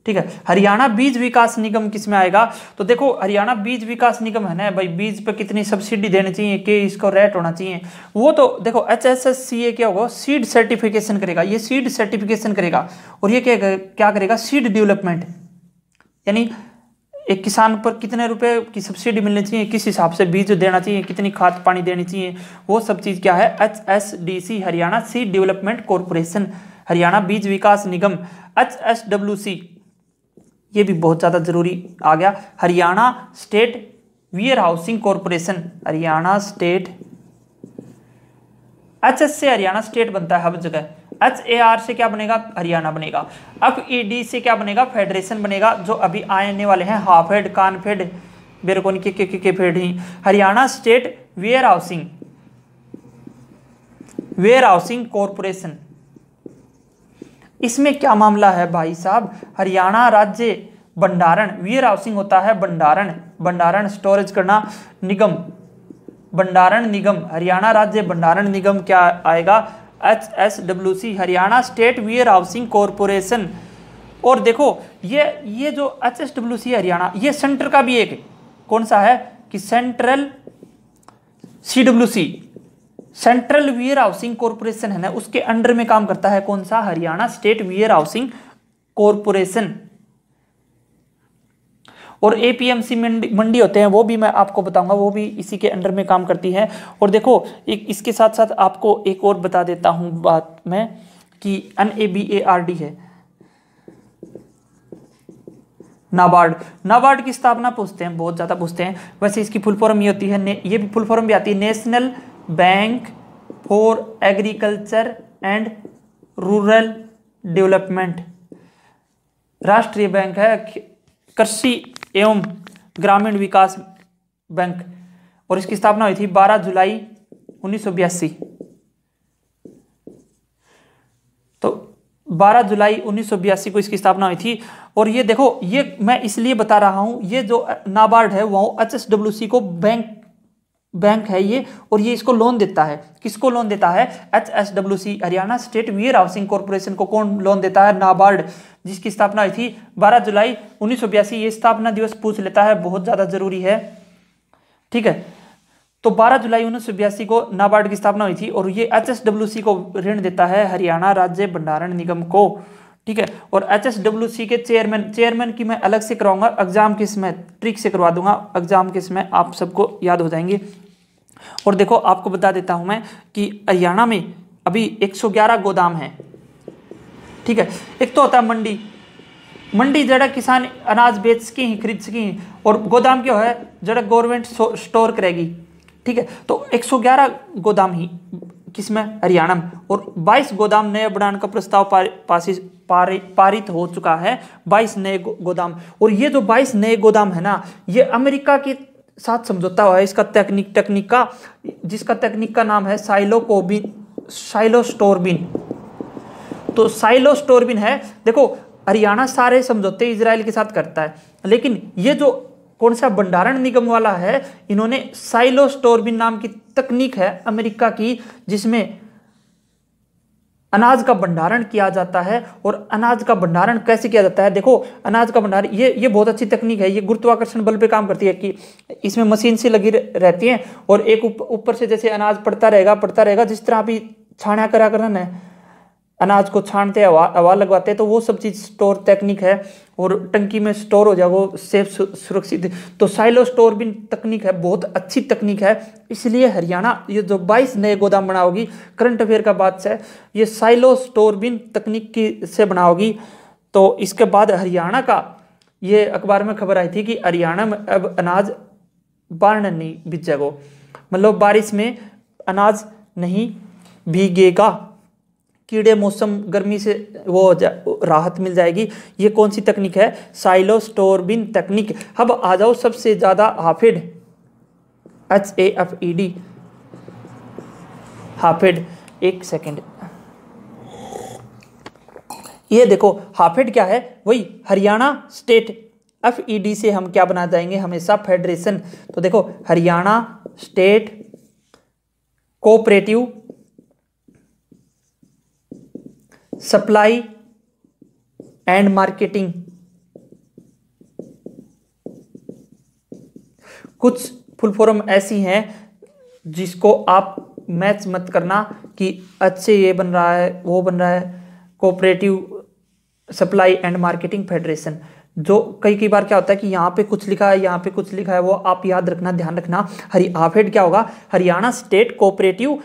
ठीक है, हरियाणा बीज विकास निगम किस में आएगा? तो देखो हरियाणा बीज विकास निगम है ना भाई, बीज पे कितनी सब्सिडी देनी चाहिए, कि इसको रेट होना चाहिए, वो तो देखो HSSCA क्या होगा? सीड सर्टिफिकेशन करेगा, ये सीड सर्टिफिकेशन करेगा। और ये क्या करेगा? सीड डेवलपमेंट, यानी एक किसान पर कितने रुपए की सब्सिडी मिलनी चाहिए, किस हिसाब से बीज देना चाहिए, कितनी खाद पानी देनी चाहिए, वो सब चीज क्या है? HSDC Haryana seed development corporation, Haryana बीज विकास निगम। HSWC ये भी बहुत ज्यादा जरूरी आ गया, Haryana state warehousing corporation. Haryana state, HS से हरियाणा स्टेट बनता है हर जगह, HAR से क्या बनेगा? हरियाणा बनेगा। FED से क्या बनेगा? फेडरेशन बनेगा। जो अभी आने वाले हैं हाफ हेड, कान फेड, बेरकोनी के फेड ही। Haryana state warehousing corporation. इसमें क्या मामला है भाई साहब? हरियाणा राज्य भंडारण, वेयर हाउसिंग होता है भंडारण, भंडारण स्टोरेज करना, निगम, भंडारण निगम, हरियाणा राज्य भंडारण निगम क्या आएगा, HSWC, Haryana state warehousing corporation. और देखो ये जो HSWC हरियाणा, ये सेंटर का भी एक कौन सा है कि central CWC, central warehousing corporation है ना, उसके अंडर में काम करता है कौन सा, Haryana state warehousing corporation. और APMC मंडी होते हैं, वो भी मैं आपको बताऊंगा, वो भी इसी के अंडर में काम करती है। और देखो इसके साथ साथ आपको एक और बता देता हूं बात में कि NABARD है, नाबार्ड, नाबार्ड की स्थापना पूछते हैं, बहुत ज्यादा पूछते हैं। वैसे इसकी फुल फॉर्म ये होती है, ये भी फुल फॉर्म भी आती है, national bank for agriculture and rural development, राष्ट्रीय बैंक है, कृषि एवं ग्रामीण विकास बैंक। और इसकी स्थापना हुई थी 12 जुलाई 1982। तो 12 जुलाई 1982 को इसकी स्थापना हुई थी। और ये देखो, ये मैं इसलिए बता रहा हूं, ये जो नाबार्ड है वो HSWC को बैंक है ये, और ये इसको लोन देता है। किसको लोन देता है, HSWC, Haryana state warehousing corporation को कौन लोन देता है, नाबार्ड, जिसकी स्थापना हुई थी 12 जुलाई 1982। ये स्थापना दिवस पूछ लेता है, बहुत ज्यादा जरूरी है, ठीक है। तो 12 जुलाई 1982 को नाबार्ड की स्थापना हुई थी, और ये HSWC को ऋण देता है, हरियाणा राज्य भंडारण निगम को, ठीक है। और HSWC के चेयरमैन की मैं अलग से करवाऊंगा, एग्जाम के समय ट्रिक से करवा दूंगा, एग्जाम के समय आप सबको याद हो जाएंगे। और देखो आपको बता देता हूं मैं कि हरियाणा में अभी 111 गोदाम है, ठीक है। एक तो होता है मंडी जड़ा किसान अनाज बेच सके ही, खरीद सके ही, और गोदाम क्या है जड़ा गवर्नमेंट स्टोर करेगी, ठीक है। तो 111 गोदाम ही किसमें, हरियाणा में। और 22 गोदाम नए बनाने का प्रस्ताव पारित हो चुका है, 22 नए गोदाम। और ये जो 22 नए गोदाम है ना, ये अमेरिका के साथ समझौता हुआ है, इसका टेक्निक का, जिसका टेक्निक का नाम है साइलोस्टोरबिन। तो साइलोस्टोरबिन है। देखो हरियाणा सारे समझौते इजराइल के साथ करता है, लेकिन ये जो कौन सा भंडारण निगम वाला है, इन्होंने साइलोस्टोरबिन नाम की तकनीक है अमेरिका की, जिसमें अनाज का भंडारण किया जाता है। और अनाज का भंडारण कैसे किया जाता है, देखो अनाज का भंडारण, ये बहुत अच्छी तकनीक है, ये गुरुत्वाकर्षण बल पे काम करती है कि इसमें मशीन से लगी रहती है, और एक ऊपर से जैसे अनाज पड़ता रहेगा, जिस तरह अभी छाना करा करना है, अनाज को छानते हवा लगवाते हैं, तो वो सब चीज स्टोर टेक्निक है, और टंकी में स्टोर हो जाए वो सेफ सुरक्षित। तो साइलोस्टोरबिन तकनीक है, बहुत अच्छी तकनीक है, इसलिए हरियाणा ये जो 22 नए गोदाम बनाओगी, करंट अफेयर का बात से ये साइलोस्टोरबिन तकनीक की से बनाओगी। तो इसके बाद हरियाणा का, ये अखबार में खबर आई थी कि हरियाणा में अब अनाज बाढ़ नहीं भीगेगा, मतलब बारिश में अनाज नहीं भीगेगा, कीड़े मौसम गर्मी से वो राहत मिल जाएगी। ये कौन सी तकनीक है, साइलोस्टोरबिन तकनीक। अब आ जाओ सबसे ज्यादा हाफेड, HAFED, हाफेड, एक सेकेंड, ये देखो हाफेड क्या है, वही हरियाणा स्टेट, FED से हम क्या बना जाएंगे हमेशा, फेडरेशन। तो देखो Haryana state cooperative supply and marketing. कुछ फुल फॉर्म ऐसी हैं जिसको आप मैच मत करना कि अच्छे ये बन रहा है वो बन रहा है, cooperative supply and marketing federation. जो कई बार क्या होता है कि यहाँ पे कुछ लिखा है, यहाँ पे कुछ लिखा है, वो आप याद रखना, ध्यान रखना। हाफेड क्या होगा, Haryana state cooperative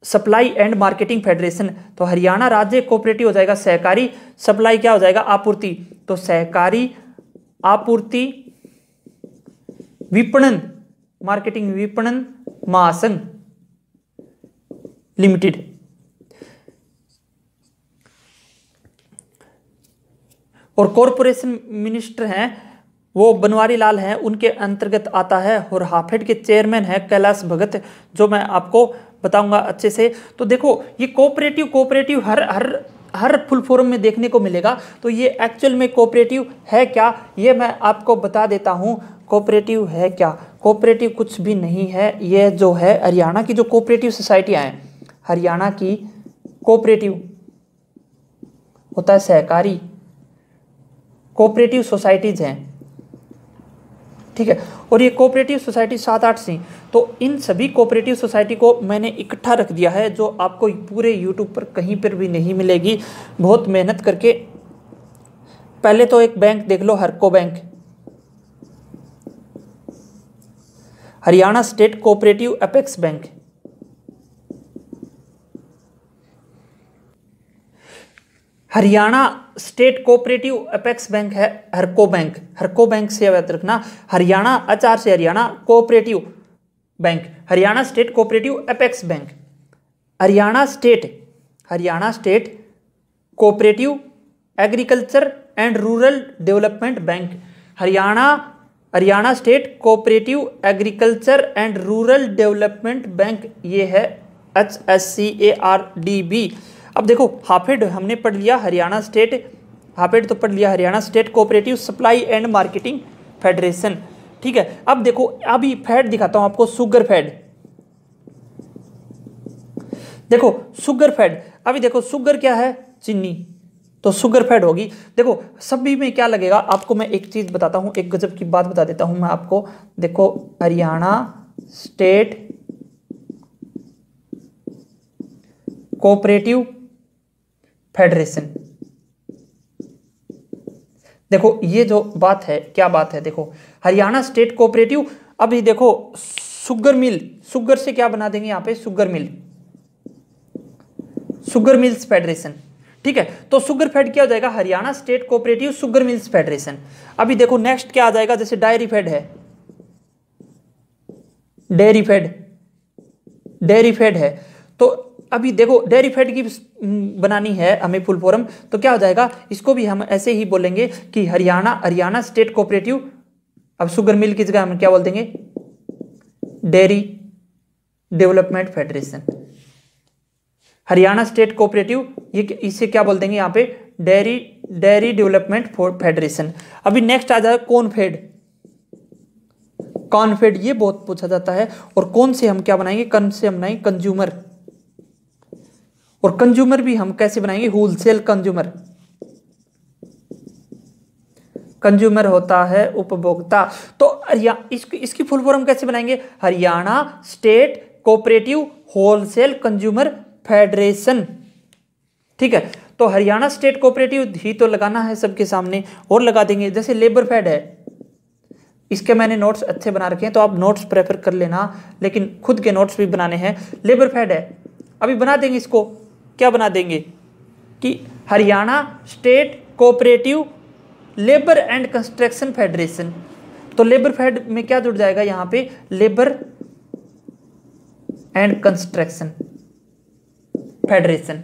supply and marketing federation. तो हरियाणा राज्य कोऑपरेटिव हो जाएगा सहकारी, सप्लाई क्या हो जाएगा, आपूर्ति, तो सहकारी आपूर्ति विपणन मार्केटिंग विपणन महासंघ लिमिटेड। और कॉरपोरेशन मिनिस्टर हैं वो बनवारी लाल हैं, उनके अंतर्गत आता है। और हाफेड के चेयरमैन है कैलाश भगत, जो मैं आपको बताऊंगा अच्छे से। तो देखो ये कोऑपरेटिव हर हर फुल फॉर्म में देखने को मिलेगा। तो ये एक्चुअल में कोऑपरेटिव है क्या, ये मैं आपको बता देता हूँ। कोऑपरेटिव है क्या, कोऑपरेटिव कुछ भी नहीं है। ये जो है हरियाणा की जो कोऑपरेटिव सोसाइटियाँ हैं, हरियाणा की कोऑपरेटिव होता है सहकारी कोऑपरेटिव सोसाइटीज हैं, ठीक है। और ये कोऑपरेटिव सोसाइटी 7-8 सी, तो इन सभी कोऑपरेटिव सोसाइटी को मैंने इकट्ठा रख दिया है, जो आपको पूरे यूट्यूब पर कहीं पर भी नहीं मिलेगी। बहुत मेहनत करके, पहले तो एक बैंक देख लो, Harco bank, Haryana state cooperative apex bank, Haryana state cooperative apex bank है हरको बैंक। हरको बैंक से याद रखना, हरियाणा आचार से Haryana cooperative bank, Haryana state cooperative apex bank, Haryana state cooperative agriculture and rural development bank, Haryana state cooperative agriculture and rural development bank, ये है HSCARDB। अब देखो हाफेड हमने पढ़ लिया हरियाणा स्टेट, हाफेड तो पढ़ लिया Haryana state cooperative supply and marketing federation, ठीक है। अब देखो अभी फेड दिखाता हूं आपको, शुगर फेड, देखो शुगर फेड, अभी देखो शुगर क्या है, चीनी, तो शुगर फेड होगी। देखो सभी में क्या लगेगा आपको, मैं एक चीज बताता हूं, एक गजब की बात बता देता हूं मैं आपको। देखो हरियाणा स्टेट कोऑपरेटिव फेडरेशन, देखो ये जो बात है, क्या बात है, देखो हरियाणा स्टेट कोऑपरेटिव, अभी देखो शुगर मिल, शुगर से क्या बना देंगे यहाँ पे, sugar mill, sugar mills federation, ठीक है। तो शुगर फेड क्या हो जाएगा, Haryana state cooperative sugar mills federation. अभी देखो नेक्स्ट क्या आ जाएगा, जैसे डायरी फेड है, डेयरी फेड है, तो अभी देखो डेयरी फेड की बनानी है हमें फुल फॉर्म, तो क्या हो जाएगा, इसको भी हम ऐसे ही बोलेंगे कि हरियाणा स्टेट कोऑपरेटिव, अब शुगर मिल की जगह हम क्या बोल देंगे, dairy development federation, Haryana state cooperative, ये इसे क्या बोल देंगे यहाँ पे, डेयरी डेवलपमेंट फेडरेशन। अभी नेक्स्ट आ जाएगा कॉनफेड, ये बहुत पूछा जाता है। और कौन से हम क्या बनाएंगे, कौन से हम बनाएंगे, कंज्यूमर, और कंज्यूमर भी हम कैसे बनाएंगे, होलसेल कंज्यूमर होता है उपभोक्ता। तो इसकी फुल फॉर्म कैसे बनाएंगे, Haryana state cooperative wholesale consumer federation, ठीक है। तो हरियाणा स्टेट कोऑपरेटिव ही तो लगाना है सबके सामने, और लगा देंगे। जैसे लेबर फेड है, इसके मैंने नोट्स अच्छे बना रखे हैं, तो आप नोट्स प्रेफर कर लेना, लेकिन खुद के नोट्स भी बनाने हैं। लेबर फेड है, अभी बना देंगे इसको, क्या बना देंगे कि Haryana state cooperative labour and construction federation. तो लेबर फेड में क्या जुड़ जाएगा यहाँ पे, लेबर एंड कंस्ट्रक्शन फेडरेशन,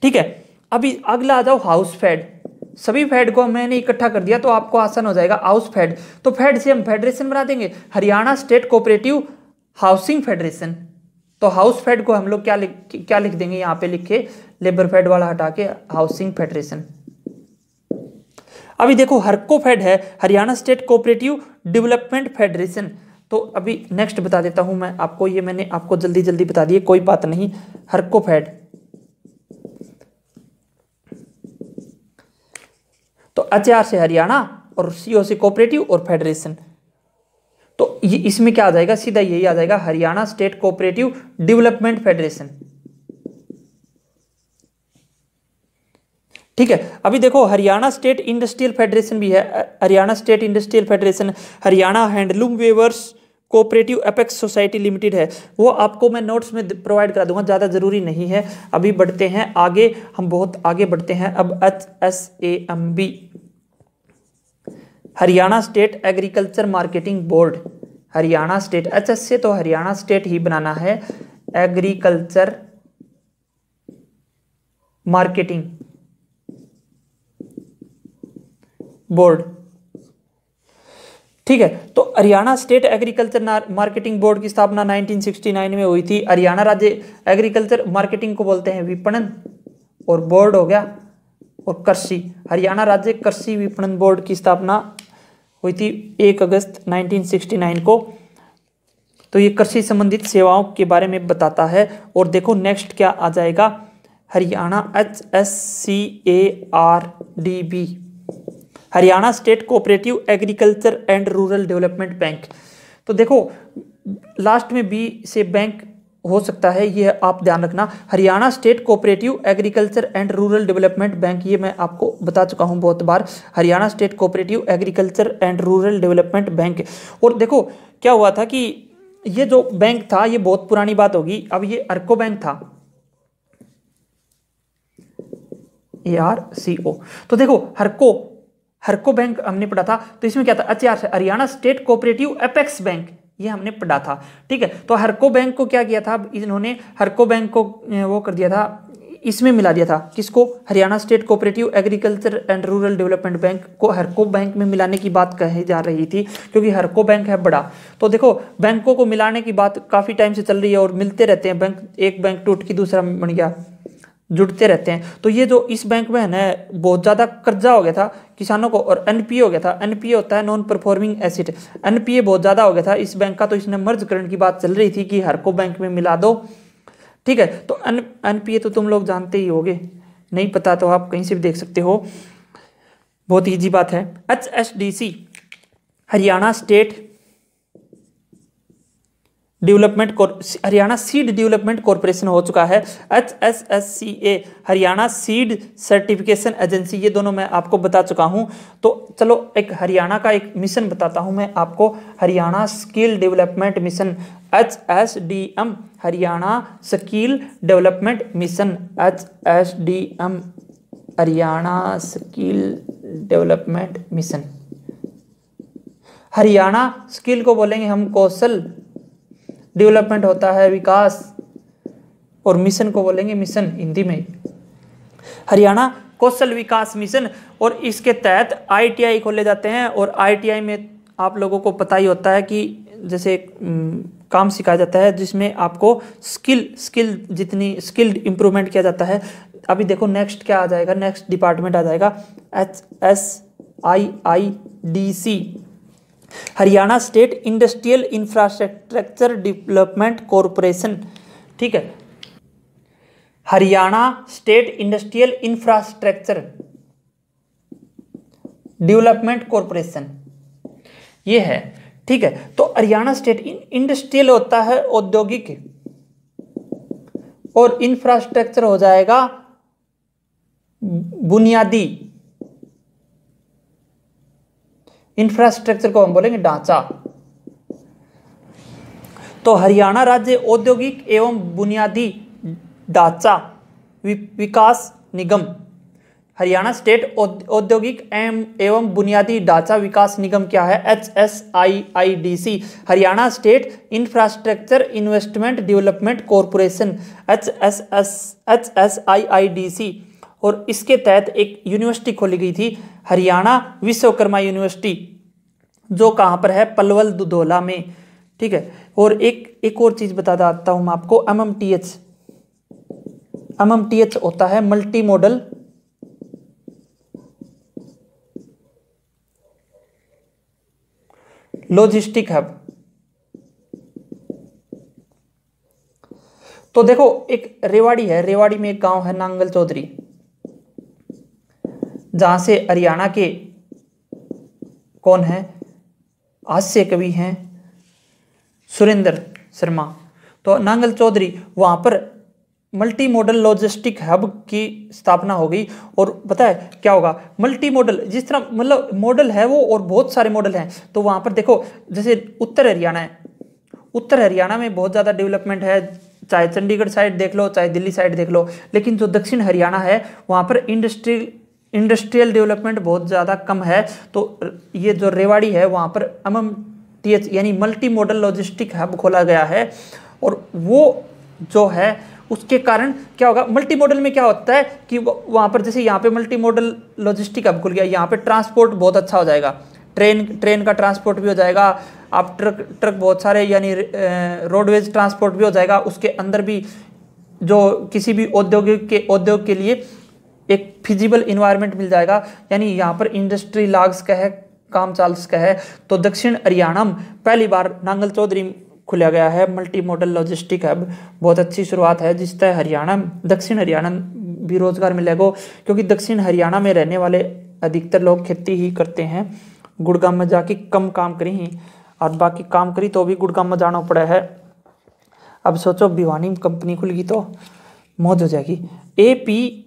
ठीक है। अभी अगला आ जाओ हाउस फेड, सभी फेड को मैंने इकट्ठा कर दिया तो आपको आसान हो जाएगा। हाउस फेड, तो फेड से हम फेडरेशन बना देंगे, Haryana state cooperative housing federation. तो हाउस फेड को हम लोग क्या लिख देंगे, यहाँ पे लिखे लेबर फेड वाला हटा के हाउसिंग फेडरेशन। अभी देखो हरको फेड है, Haryana state cooperative development federation. तो अभी नेक्स्ट बता देता हूं मैं आपको, ये मैंने आपको जल्दी जल्दी बता दिए, कोई बात नहीं। हरको फेड, तो एचआर से हरियाणा और सीओ से कोऑपरेटिव और फेडरेशन, तो ये इसमें क्या आ जाएगा, सीधा यही आ जाएगा, Haryana state cooperative development federation, ठीक है। अभी देखो हरियाणा स्टेट इंडस्ट्रियल फेडरेशन भी है, Haryana state industrial federation, Haryana handloom weavers cooperative apex society limited है, वो आपको मैं नोट्स में प्रोवाइड करा दूंगा, ज़्यादा ज़रूरी नहीं है। अभी बढ़ते हैं आगे, हम बहुत आगे बढ़ते हैं। अब HSAMB, Haryana state agriculture marketing board, Haryana state, HS से तो हरियाणा स्टेट ही बनाना है, एग्रीकल्चर मार्केटिंग बोर्ड, ठीक है। तो Haryana state agriculture marketing board की स्थापना 1969 में हुई थी। हरियाणा राज्य एग्रीकल्चर मार्केटिंग को बोलते हैं विपणन और बोर्ड हो गया, और कृषि, हरियाणा राज्य कृषि विपणन बोर्ड की स्थापना हुई थी 1 अगस्त 1969 को। तो ये कृषि संबंधित सेवाओं के बारे में बताता है। और देखो नेक्स्ट क्या आ जाएगा, Haryana HSCARDB, Haryana state cooperative agriculture and rural development bank. तो देखो लास्ट में बी से बैंक हो सकता है, ये आप ध्यान रखना। Haryana state cooperative agriculture and rural development bank, ये मैं आपको बता चुका हूँ बहुत बार, Haryana state cooperative agriculture and rural development bank. और देखो क्या हुआ था कि ये जो बैंक था ये बहुत पुरानी बात होगी। अब ये अर्को बैंक था, ARCO। तो देखो हरको बैंक हमने पढ़ा था, तो इसमें क्या था, अच्छा Haryana state cooperative apex bank, ये हमने पढ़ा था, ठीक है। तो हरको बैंक को क्या किया था, इन्होंने हरको बैंक को वो कर दिया था, इसमें मिला दिया था, किसको, Haryana state cooperative agriculture and rural development bank को हरको बैंक में मिलाने की बात कही जा रही थी, क्योंकि हरको बैंक है बड़ा। तो देखो बैंकों को मिलाने की बात काफ़ी टाइम से चल रही है और मिलते रहते हैं बैंक, एक बैंक टूट के दूसरा बन गया, जुड़ते रहते हैं। तो ये जो इस बैंक में है ना बहुत ज़्यादा कर्जा हो गया था किसानों को, और NPA हो गया था। NPA होता है नॉन परफॉर्मिंग एसेट, NPA बहुत ज़्यादा हो गया था इस बैंक का। तो इसने मर्ज करने की बात चल रही थी कि हरको बैंक में मिला दो, ठीक है। तो NPA तो तुम लोग जानते ही होगे, नहीं पता तो आप कहीं से भी देख सकते हो, बहुत ईजी बात है। HSDC, Haryana state development, Haryana seed development corporation हो चुका है। HSSCA, Haryana seed certification agency, ये दोनों मैं आपको बता चुका हूं। तो चलो एक हरियाणा का एक मिशन बताता हूं मैं आपको, Haryana skill development mission, HSDM, Haryana skill development mission, HSDM, Haryana skill development mission. Haryana skill को बोलेंगे हम कौशल डेवलपमेंट होता है, विकास, और मिशन को बोलेंगे मिशन हिंदी में, हरियाणा कौशल विकास मिशन। और इसके तहत ITI खोले जाते हैं, और ITI में आप लोगों को पता ही होता है कि जैसे काम सिखाया जाता है जिसमें आपको स्किल जितनी स्किल इंप्रूवमेंट किया जाता है। अभी देखो नेक्स्ट क्या आ जाएगा, नेक्स्ट डिपार्टमेंट आ जाएगा HSIIDC, Haryana state industrial infrastructure development corporation, ठीक है, Haryana state industrial infrastructure development corporation ये है, ठीक है। तो हरियाणा स्टेट इंडस्ट्रियल होता है औद्योगिक, और इंफ्रास्ट्रक्चर हो जाएगा बुनियादी, इंफ्रास्ट्रक्चर को हम बोलेंगे ढांचा। तो हरियाणा राज्य औद्योगिक एवं बुनियादी ढांचा विकास निगम, हरियाणा स्टेट औद्योगिक एवं बुनियादी ढांचा विकास निगम क्या है, HSIIDC, Haryana state infrastructure investment development corporation, HSIIDC। और इसके तहत एक यूनिवर्सिटी खोली गई थी, हरियाणा विश्वकर्मा यूनिवर्सिटी, जो कहाँ पर है, पलवल दुधौला में, ठीक है। और एक और चीज बता देता हूँ मैं आपको, MMTH होता है मल्टी मॉडल लॉजिस्टिक हब। तो देखो एक रेवाड़ी है, रेवाड़ी में एक गांव है नांगल चौधरी, जहां से हरियाणा के कौन है, हास्य कवि हैं सुरेंद्र शर्मा। तो नांगल चौधरी वहां पर मल्टी मॉडल लॉजिस्टिक हब की स्थापना हो गई। और पता है क्या होगा, मल्टी मॉडल जिस तरह मतलब मॉडल है वो, और बहुत सारे मॉडल हैं। तो वहां पर देखो जैसे उत्तर हरियाणा है, उत्तर हरियाणा में बहुत ज़्यादा डेवलपमेंट है, चाहे चंडीगढ़ साइड देख लो चाहे दिल्ली साइड देख लो। लेकिन जो दक्षिण हरियाणा है वहाँ पर इंडस्ट्रियल डेवलपमेंट बहुत ज़्यादा कम है। तो ये जो रेवाड़ी है वहाँ पर MMTH यानी मल्टी मॉडल लॉजिस्टिक हब खोला गया है। और वो जो है उसके कारण क्या होगा, मल्टी मॉडल में क्या होता है कि वहाँ पर जैसे यहाँ पे मल्टी मॉडल लॉजिस्टिक हब खुल गया, यहाँ पे ट्रांसपोर्ट बहुत अच्छा हो जाएगा, ट्रेन का ट्रांसपोर्ट भी हो जाएगा, आप ट्रक बहुत सारे यानी रोडवेज ट्रांसपोर्ट भी हो जाएगा, उसके अंदर भी जो किसी भी उद्योग के लिए एक फिजिबल इन्वायरमेंट मिल जाएगा, यानी यहाँ पर इंडस्ट्री लागस का है, काम चाल्स का है। तो दक्षिण हरियाणा में पहली बार नांगल चौधरी खुला गया है मल्टी मॉडल लॉजिस्टिक हब। बहुत अच्छी शुरुआत है, जिससे हरियाणा दक्षिण हरियाणा भी रोजगार मिलेगा, क्योंकि दक्षिण हरियाणा में रहने वाले अधिकतर लोग खेती ही करते हैं। गुड़गांव में जाके कम काम करी ही, और बाकी काम करी तो भी गुड़गांव में जाना पड़ा है। अब सोचो भिवानी में कंपनी खुल गई तो मौज हो जाएगी। APEDA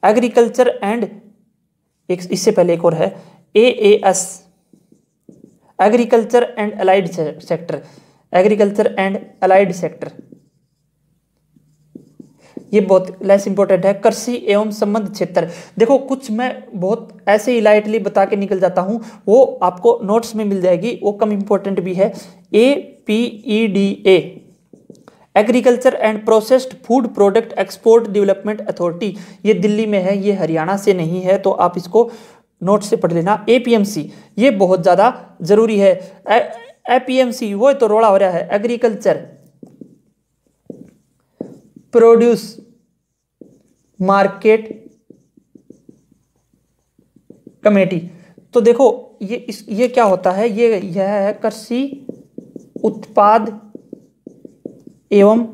एग्रीकल्चर एंड, इससे पहले एक और है AAS agriculture and allied sector, agriculture and allied sector, ये बहुत लेस इंपॉर्टेंट है। कृषि एवं संबंध क्षेत्र, देखो कुछ मैं बहुत ऐसे ही लाइटली बता के निकल जाता हूं, वो आपको नोट्स में मिल जाएगी, वो कम इंपॉर्टेंट भी है। APEDA agriculture and processed food product export development authority, ये दिल्ली में है, ये हरियाणा से नहीं है, तो आप इसको नोट से पढ़ लेना। APMC ये बहुत ज़्यादा जरूरी है। APMC वो तो रोड़ा हो रहा है, एग्रीकल्चर प्रोड्यूस मार्केट कमेटी। तो देखो ये क्या होता है, यह है कृषि उत्पाद एवं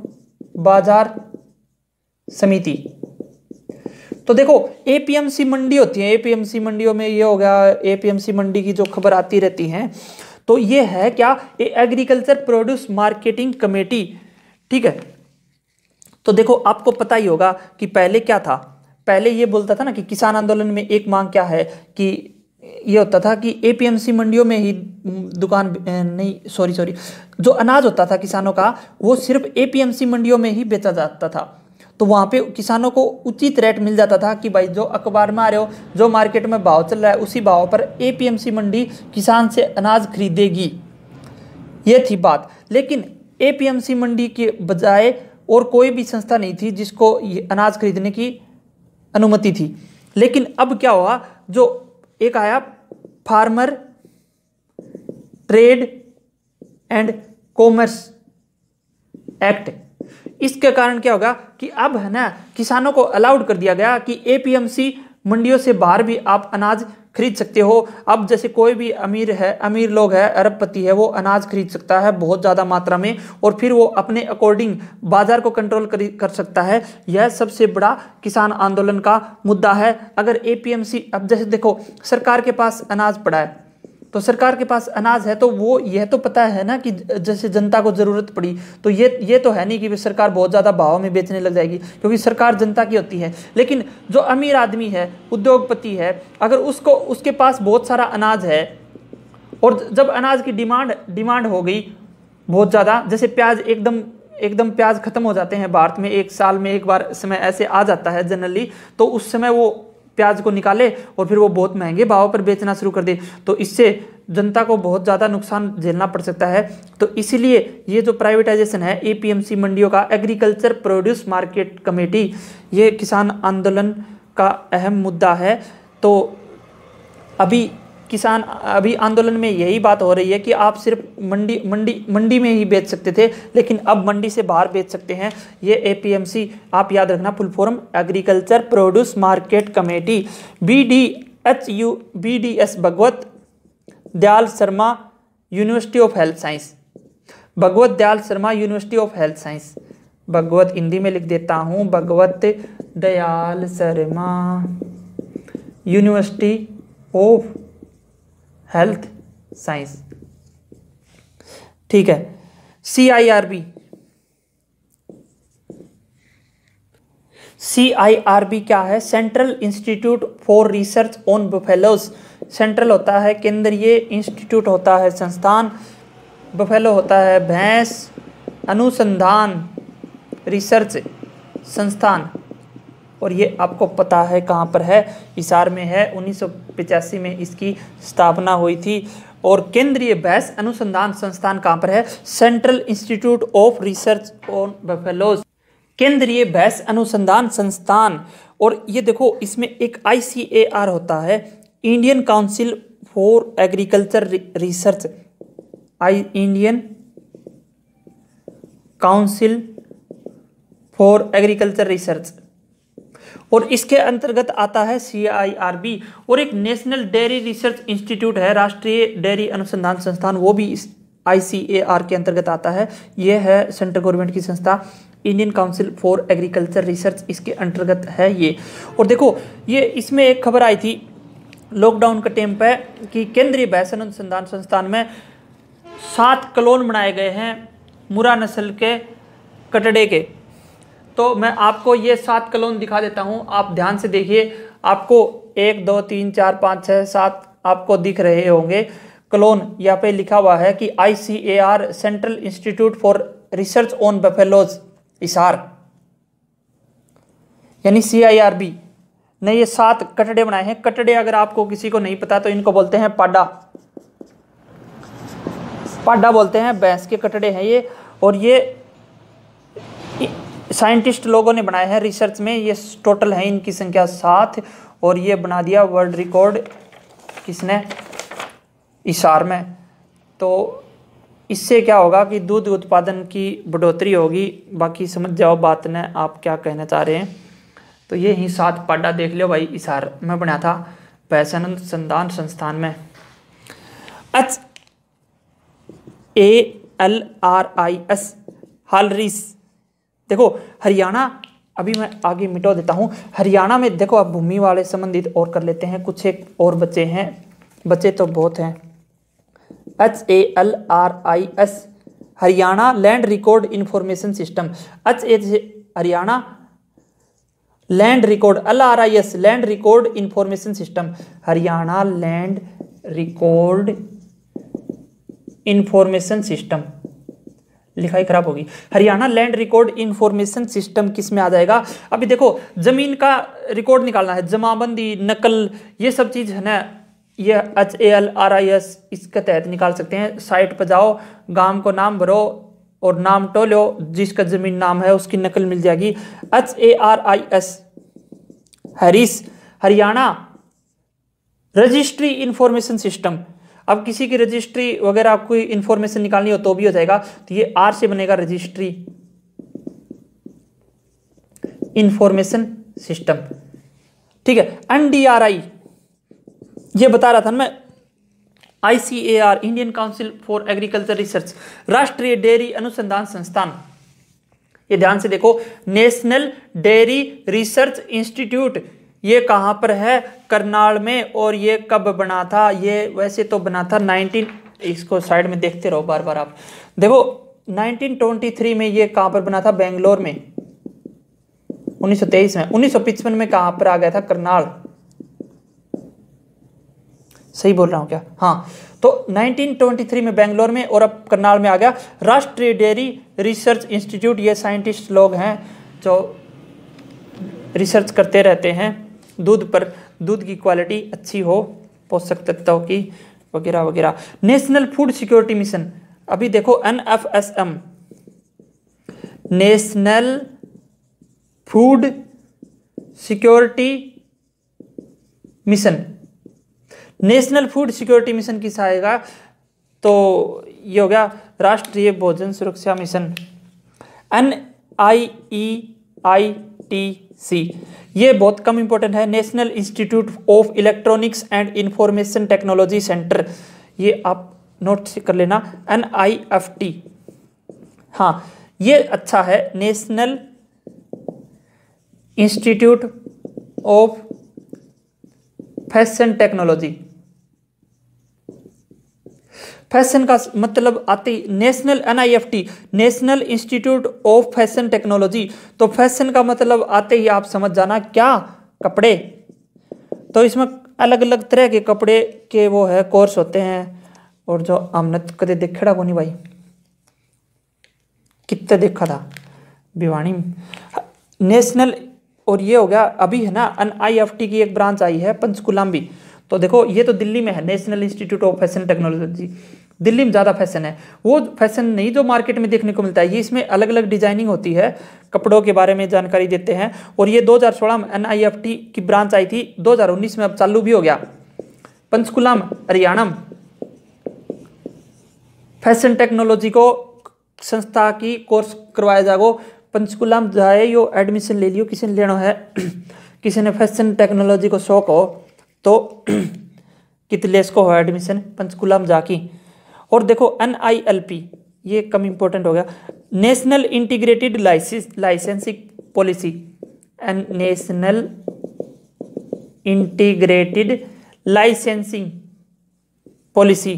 बाजार समिति। तो देखो APMC मंडी होती है, APMC मंडियों में ये हो गया, APMC मंडी की जो खबर आती रहती है, तो ये है क्या, एग्रीकल्चर प्रोड्यूस मार्केटिंग कमेटी, ठीक है। तो देखो आपको पता ही होगा कि पहले क्या था, पहले ये बोलता था ना कि किसान आंदोलन में एक मांग क्या है, कि ये होता था कि APMC मंडियों में ही दुकान नहीं सॉरी जो अनाज होता था किसानों का, वो सिर्फ APMC मंडियों में ही बेचा जाता था। तो वहाँ पे किसानों को उचित रेट मिल जाता था कि भाई जो अखबार में आ रहे हो, जो मार्केट में भाव चल रहा है, उसी भाव पर APMC मंडी किसान से अनाज खरीदेगी, ये थी बात। लेकिन APMC मंडी के बजाय और कोई भी संस्था नहीं थी जिसको ये अनाज खरीदने की अनुमति थी। लेकिन अब क्या हुआ, जो एक आया farmer trade and commerce act, इसके कारण क्या होगा कि अब है ना किसानों को अलाउड कर दिया गया कि APMC मंडियों से बाहर भी आप अनाज खरीद सकते हो। अब जैसे कोई भी अमीर लोग है, अरबपति है, वो अनाज खरीद सकता है बहुत ज़्यादा मात्रा में, और फिर वो अपने अकॉर्डिंग बाजार को कंट्रोल कर सकता है। यह सबसे बड़ा किसान आंदोलन का मुद्दा है। अगर APMC, अब जैसे देखो सरकार के पास अनाज पड़ा है, तो सरकार के पास अनाज है, तो वो यह तो पता है ना कि जैसे जनता को जरूरत पड़ी, तो ये तो है नहीं कि सरकार बहुत ज़्यादा भाव में बेचने लग जाएगी, क्योंकि सरकार जनता की होती है। लेकिन जो अमीर आदमी है, उद्योगपति है, अगर उसके पास बहुत सारा अनाज है, और जब अनाज की डिमांड हो गई बहुत ज़्यादा, जैसे प्याज एकदम प्याज खत्म हो जाते हैं भारत में, एक साल में एक बार समय ऐसे आ जाता है जनरली, तो उस समय वो प्याज को निकाले और फिर वो बहुत महंगे भाव पर बेचना शुरू कर दे, तो इससे जनता को बहुत ज़्यादा नुकसान झेलना पड़ सकता है। तो इसीलिए ये जो प्राइवेटाइजेशन है APMC मंडियों का, एग्रीकल्चर प्रोड्यूस मार्केट कमेटी, ये किसान आंदोलन का अहम मुद्दा है। तो अभी आंदोलन में यही बात हो रही है कि आप सिर्फ मंडी में ही बेच सकते थे, लेकिन अब मंडी से बाहर बेच सकते हैं। ये APMC आप याद रखना, full form agriculture produce market committee, BDS Bhagwat Dayal Sharma university of health science, Bhagwat Dayal Sharma university of health science, Bhagwat Hindi में लिख देता हूँ, Bhagwat Dayal Sharma university of health science, ठीक है। CIRB क्या है, central institute for research on buffaloes. Central होता है केंद्रीय, इंस्टीट्यूट होता है संस्थान, बफेलो होता है भैंस, अनुसंधान रिसर्च संस्थान, और ये आपको पता है कहाँ पर है, हिसार में है। 1985 में इसकी स्थापना हुई थी। और केंद्रीय भैंस अनुसंधान संस्थान कहाँ पर है, central institute of research on buffaloes, केंद्रीय भैंस अनुसंधान संस्थान। और ये देखो इसमें एक ICAR होता है, Indian council for agriculture research, Indian council for agriculture research, और इसके अंतर्गत आता है CIRB, और एक नेशनल डेयरी रिसर्च इंस्टीट्यूट है, राष्ट्रीय डेयरी अनुसंधान संस्थान, वो भी ICAR के अंतर्गत आता है। ये है सेंट्रल गवर्नमेंट की संस्था, Indian council for agriculture research इसके अंतर्गत है ये। और देखो ये इसमें एक खबर आई थी लॉकडाउन के टाइम पे कि केंद्रीय भैंस अनुसंधान संस्थान में 7 क्लोन बनाए गए हैं मुर्रा नस्ल के कटड़े के। तो मैं आपको ये 7 क्लोन दिखा देता हूँ, आप ध्यान से देखिए। आपको 1 2 3 4 5 6 7 आपको दिख रहे होंगे क्लोन। यहाँ पे लिखा हुआ है कि ICAR central institute for research on buffaloes Hisar, यानी CIRB ने ये 7 कटड़े बनाए हैं। कटड़े अगर आपको किसी को नहीं पता तो इनको बोलते हैं पाडा, पाडा बोलते हैं, भैंस के कटड़े हैं ये। और ये साइंटिस्ट लोगों ने बनाए हैं रिसर्च में, ये टोटल है इनकी संख्या 7, और ये बना दिया वर्ल्ड रिकॉर्ड किसने, हिसार में। तो इससे क्या होगा कि दूध उत्पादन की बढ़ोतरी होगी। बाकी समझ जाओ बात ने आप क्या कहना चाह रहे हैं। तो ये ही 7 पाडा देख लो भाई, हिसार में बना था भैंस अनुसंधान संस्थान में। HALRIS हालरिस, देखो हरियाणा, अभी मैं आगे मिटा देता हूँ। हरियाणा में देखो आप भूमि वाले संबंधित और कर लेते हैं, कुछ एक और बचे हैं, बचे तो बहुत हैं। HALRIS Haryana land record information system, Haryana land record, LRIS land record information system, Haryana land record information system, लिखाई खराब होगी। Haryana land record information system किस में आ जाएगा। अभी देखो जमीन का रिकॉर्ड निकालना है, जमाबंदी, नकल, ये सब चीज है ना, ये HALRIS इसके तहत निकाल सकते हैं। साइट पर जाओ, गांव को नाम भरो और नाम टोलो, जिसका जमीन नाम है उसकी नकल मिल जाएगी। HARIS HARIS, Haryana registry information system. अब किसी की रजिस्ट्री वगैरह आपको इंफॉर्मेशन निकालनी हो तो भी हो जाएगा। तो ये R से बनेगा रजिस्ट्री इंफॉर्मेशन सिस्टम, ठीक है। NDRI ये बता रहा था मैं, ICAR Indian council for agriculture research, राष्ट्रीय डेयरी अनुसंधान संस्थान। ये ध्यान से देखो, नेशनल डेयरी रिसर्च इंस्टीट्यूट, ये कहाँ पर है, करनाल में। और ये कब बना था, ये वैसे तो बना था इसको साइड में देखते रहो बार बार आप देखो, 1923 में ये कहाँ पर बना था, बेंगलोर में। 1923 में, 1955 में कहाँ पर आ गया था, करनाल। सही बोल रहा हूँ क्या? हाँ, तो 1923 में बेंगलोर में, और अब करनाल में आ गया। राष्ट्रीय डेयरी रिसर्च इंस्टीट्यूट, ये साइंटिस्ट लोग हैं जो रिसर्च करते रहते हैं दूध पर, दूध की क्वालिटी अच्छी हो, पोषक तत्वों की वगैरह वगैरह। नेशनल फूड सिक्योरिटी मिशन, अभी देखो NFSM national food security mission, national food security mission किस आएगा, तो ये हो गया राष्ट्रीय भोजन सुरक्षा मिशन। NIEITC ये बहुत कम इंपॉर्टेंट है, national institute of electronics and information technology centre, ये आप नोट कर लेना। NIFT, हाँ ये अच्छा है, national institute of fashion technology. Fashion का मतलब आते ही national, NIFT national institute of fashion technology, तो फैशन का मतलब आते ही आप समझ जाना क्या, कपड़े। तो इसमें अलग अलग तरह के कपड़े के वो है कोर्स होते हैं, और जो हमने कदे देखा को नहीं भाई, कितने देखा था भिवानी नेशनल। और ये हो गया अभी है ना, NIFT की एक ब्रांच आई है पंचकुला भी। तो देखो ये तो दिल्ली में है, national institute of fashion technology, Delhi में ज़्यादा फैशन है, वो फैशन नहीं जो मार्केट में देखने को मिलता है। ये इसमें अलग अलग डिजाइनिंग होती है, कपड़ों के बारे में जानकारी देते हैं। और ये 2016 में NIFT की ब्रांच आई थी, 2019 में अब चालू भी हो गया पंचकुला हरियाणा में। फैशन टेक्नोलॉजी को संस्था की कोर्स करवाया जागो। पंचकुला में जाए यो एडमिशन ले लियो, किसी ने लेना है, किसी ने फैशन टेक्नोलॉजी को शौक हो तो कितलेस को हो एडमिशन पंचकुला में जाके। और देखो NILP ये कम इंपॉर्टेंट हो गया, national integrated licensing policy, national integrated licensing policy,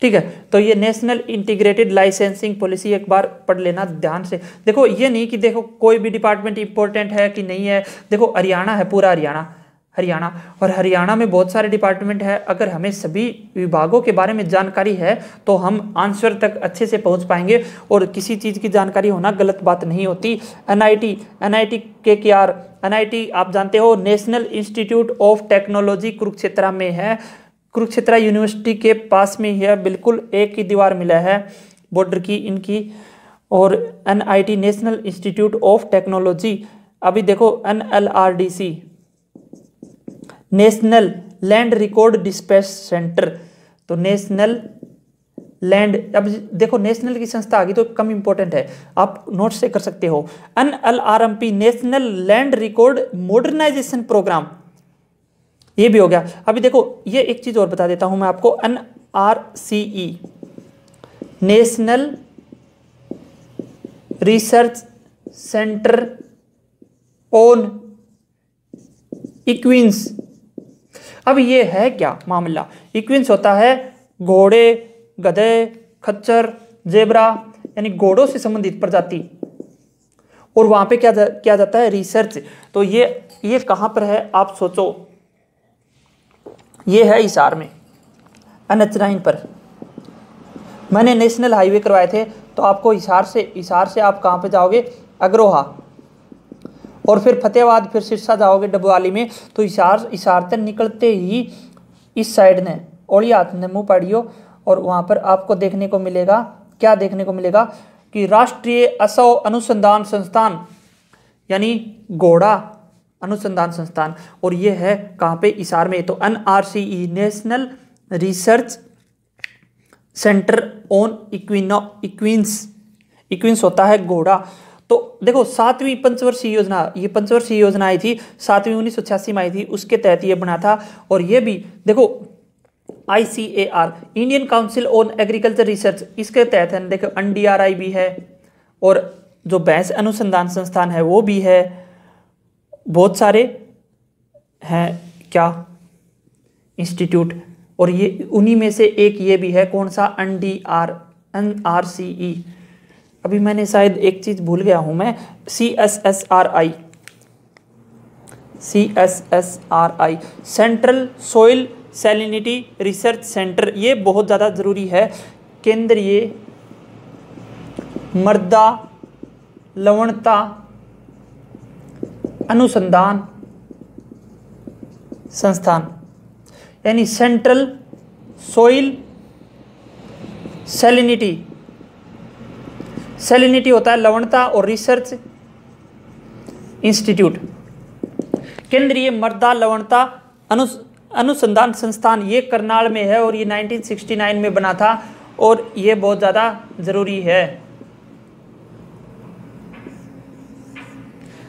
ठीक है। तो ये नेशनल इंटीग्रेटेड लाइसेंसिंग पॉलिसी एक बार पढ़ लेना ध्यान से। देखो ये नहीं कि देखो कोई भी डिपार्टमेंट इंपॉर्टेंट है कि नहीं है, देखो हरियाणा है, पूरा हरियाणा और हरियाणा में बहुत सारे डिपार्टमेंट है। अगर हमें सभी विभागों के बारे में जानकारी है तो हम आंसर तक अच्छे से पहुंच पाएंगे, और किसी चीज़ की जानकारी होना गलत बात नहीं होती। NIT KKR, NIT आप जानते हो national institute of technology Kurukshetra में है, कुरुक्षेत्र यूनिवर्सिटी के पास में ही है, बिल्कुल एक ही दीवार मिला है बॉर्डर की इनकी। और NIT national institute of technology, अभी देखो NLRDC national land record dispatch centre, तो नेशनल लैंड, अब देखो नेशनल की संस्था आ गई तो कम इंपॉर्टेंट है, आप नोट से कर सकते हो। NLRMP national land record modernization program, ये भी हो गया। अभी देखो ये एक चीज और बता देता हूं मैं आपको, NRCE national research centre on इक्विन्स। अब ये है क्या मामला, इक्विन्स होता है घोड़े, गधे, खच्चर, जेब्रा, यानी घोड़ों से संबंधित प्रजाति, और वहां पे क्या जाता है रिसर्च। तो ये कहां पर है आप सोचो, ये है हिसार में NH9 पर। मैंने नेशनल हाईवे करवाए थे तो आपको हिसार से आप कहां पे जाओगे, अग्रोहा, और फिर फतेहाबाद, फिर सिरसा जाओगे डबवाली में। तो हिसार तक निकलते ही इस साइड ने ओलियात ने मुँह पाड़ियो, और वहाँ पर आपको देखने को मिलेगा, क्या देखने को मिलेगा कि राष्ट्रीय असौ अनुसंधान संस्थान, यानी घोड़ा अनुसंधान संस्थान, और ये है कहाँ पे, हिसार में। तो NRCE national research centre on इक्विन्स होता है घोड़ा। तो देखो 7वीं पंचवर्षीय योजना, ये पंचवर्षीय योजना आई थी 7वीं 1986 में आई थी, उसके तहत ये बना था। और ये भी देखो ICAR Indian council on agriculture research, इसके तहत है। देखो NDRI भी है, और जो भैंस अनुसंधान संस्थान है वो भी है, बहुत सारे हैं क्या इंस्टीट्यूट, और ये उन्हीं में से एक ये भी है, कौन सा, NRCE। अभी मैंने शायद एक चीज भूल गया हूं मैं, CSSRI central soil salinity research centre, ये बहुत ज़्यादा ज़रूरी है। केंद्रीय मृदा लवणता अनुसंधान संस्थान, यानी सेंट्रल सोइल सैलिनिटी होता है लवणता, और रिसर्च इंस्टीट्यूट केंद्रीय मृदा लवणता अनुसंधान संस्थान, ये करनाल में है, और ये 1969 में बना था, और ये बहुत ज़्यादा ज़रूरी है।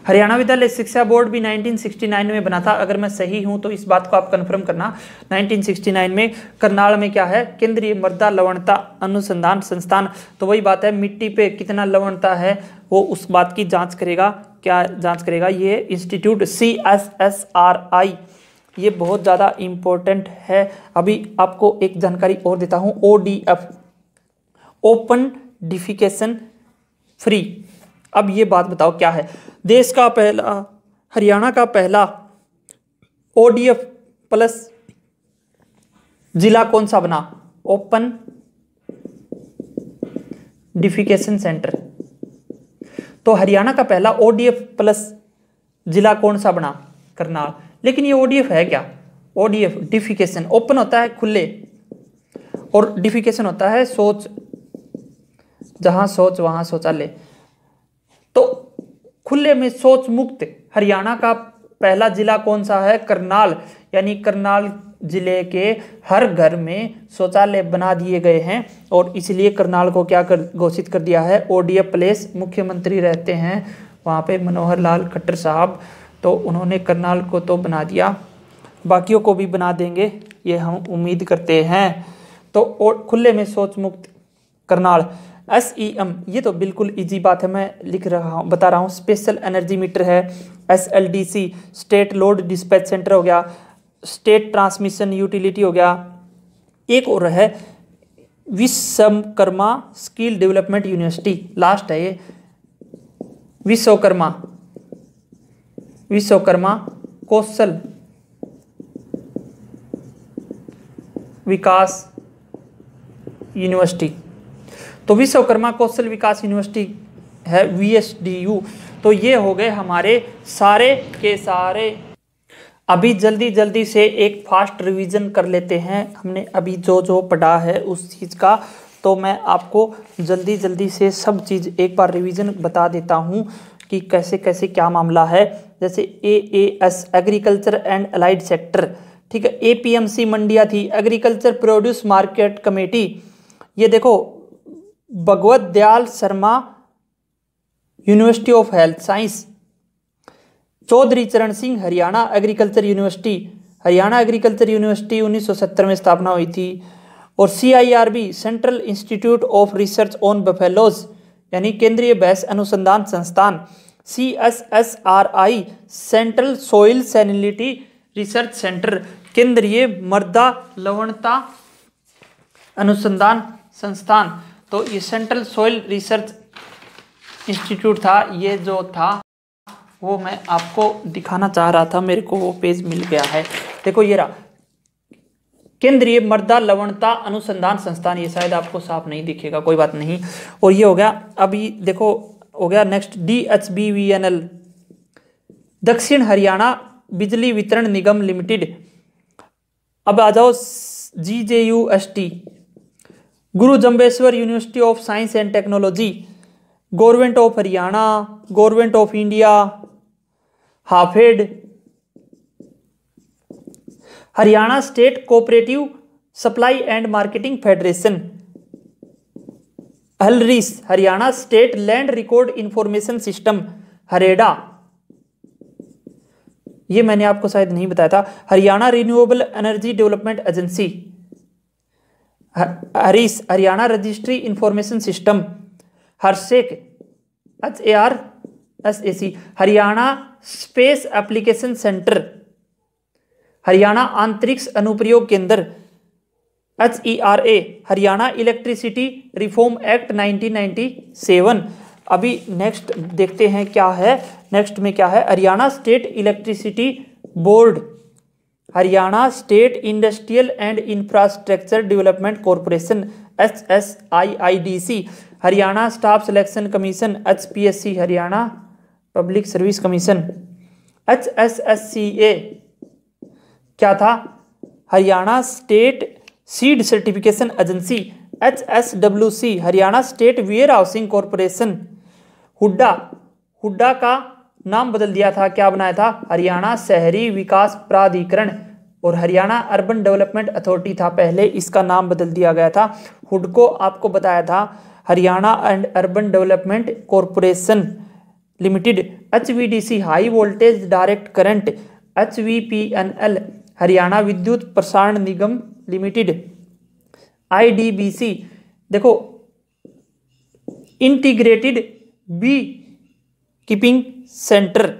हरियाणा विद्यालय शिक्षा बोर्ड भी 1969 में बना था, अगर मैं सही हूं तो इस बात को आप कंफर्म करना। 1969 में करनाल में क्या है, केंद्रीय मृदा लवणता अनुसंधान संस्थान। तो वही बात है, मिट्टी पे कितना लवणता है वो उस बात की जांच करेगा। क्या जांच करेगा, ये इंस्टीट्यूट CSSRI, ये बहुत ज़्यादा इम्पोर्टेंट है। अभी आपको एक जानकारी और देता हूँ, ODF ओपन डिफिकेशन फ्री। अब ये बात बताओ क्या है, देश का पहला, हरियाणा का पहला ODF प्लस जिला कौन सा बना, ओपन डिफिकेशन सेंटर। तो हरियाणा का पहला ODF प्लस जिला कौन सा बना, करनाल। लेकिन ये ODF है क्या, ODF डिफिकेशन, ओपन होता है खुले, और डिफिकेशन होता है शौच, जहां शौच वहां शौचालय। तो खुले में शौच मुक्त हरियाणा का पहला जिला कौन सा है, करनाल, यानी करनाल जिले के हर घर में शौचालय बना दिए गए हैं और इसलिए करनाल को क्या घोषित कर दिया है, ओडीएफ प्लेस। मुख्यमंत्री रहते हैं वहाँ पे मनोहर लाल खट्टर साहब, तो उन्होंने करनाल को तो बना दिया, बाकियों को भी बना देंगे ये हम उम्मीद करते हैं। तो खुले में शौच मुक्त करनाल। SEM, ये तो बिल्कुल इजी बात है, मैं लिख रहा हूँ, बता रहा हूँ। स्पेशल एनर्जी मीटर है। SLDC state load dispatch centre हो गया, स्टेट ट्रांसमिशन यूटिलिटी हो गया। एक और है Vishwakarma skill development university, last है ये, विश्वकर्मा कौशल विकास यूनिवर्सिटी। तो विश्वकर्मा कौशल विकास यूनिवर्सिटी है VSDU। तो ये हो गए हमारे सारे के सारे। अभी जल्दी से एक फास्ट रिवीजन कर लेते हैं। हमने अभी जो पढ़ा है उस चीज़ का, तो मैं आपको जल्दी से सब चीज़ एक बार रिवीजन बता देता हूँ कि कैसे कैसे क्या मामला है। जैसे AAS agriculture and allied sector, ठीक है। APMC मंडिया थी, एग्रीकल्चर प्रोड्यूस मार्केट कमेटी। ये देखो Bhagwat Dayal Sharma university of health science. Chaudhary Charan Singh Haryana agriculture university, Haryana agriculture university 1970 में स्थापना हुई थी। और CIRB central institute of research on buffaloes, यानी केंद्रीय भैंस अनुसंधान संस्थान। CSSRI central soil salinity research centre, केंद्रीय मृदा लवणता अनुसंधान संस्थान। तो ये सेंट्रल सोइल रिसर्च इंस्टीट्यूट था, ये जो था वो मैं आपको दिखाना चाह रहा था, मेरे को वो पेज मिल गया है। देखो ये रहा, केंद्रीय मृदा लवणता अनुसंधान संस्थान। ये शायद आपको साफ नहीं दिखेगा, कोई बात नहीं। और ये हो गया, अभी देखो हो गया नेक्स्ट DHBVNL दक्षिण हरियाणा बिजली वितरण निगम लिमिटेड। अब आ जाओ GJUST Guru Jambheshwar university of science and technology, government of Haryana, government of India, HAFED, Haryana state cooperative supply and marketing federation, HALRIS Haryana state land record information system, HAREDA, ये मैंने आपको शायद नहीं बताया था, Haryana renewable energy development agency, HARIS Haryana registry information system, हरसेक HARSAC Haryana space application centre, Haryana अंतरिक्ष अनुप्रयोग केंद्र, HERA Haryana electricity reform act 1997। अभी नेक्स्ट देखते हैं क्या है, नेक्स्ट में क्या है, Haryana state electricity board, Haryana state industrial and infrastructure development corporation HSIIDC, Haryana staff selection commission HPSC, Haryana public service commission, HSSCA क्या था, Haryana state seed certification agency, HSWC Haryana state warehousing corporation, HUDA का नाम बदल दिया था, क्या बनाया था, हरियाणा शहरी विकास प्राधिकरण, और हरियाणा अर्बन डेवलपमेंट अथॉरिटी था पहले, इसका नाम बदल दिया गया था। हुडको आपको बताया था Haryana and urban development corporation limited, HVDC high voltage direct current, HVPNL Haryana Vidyut Prasaran Nigam limited, IDBC देखो integrated B keeping centre,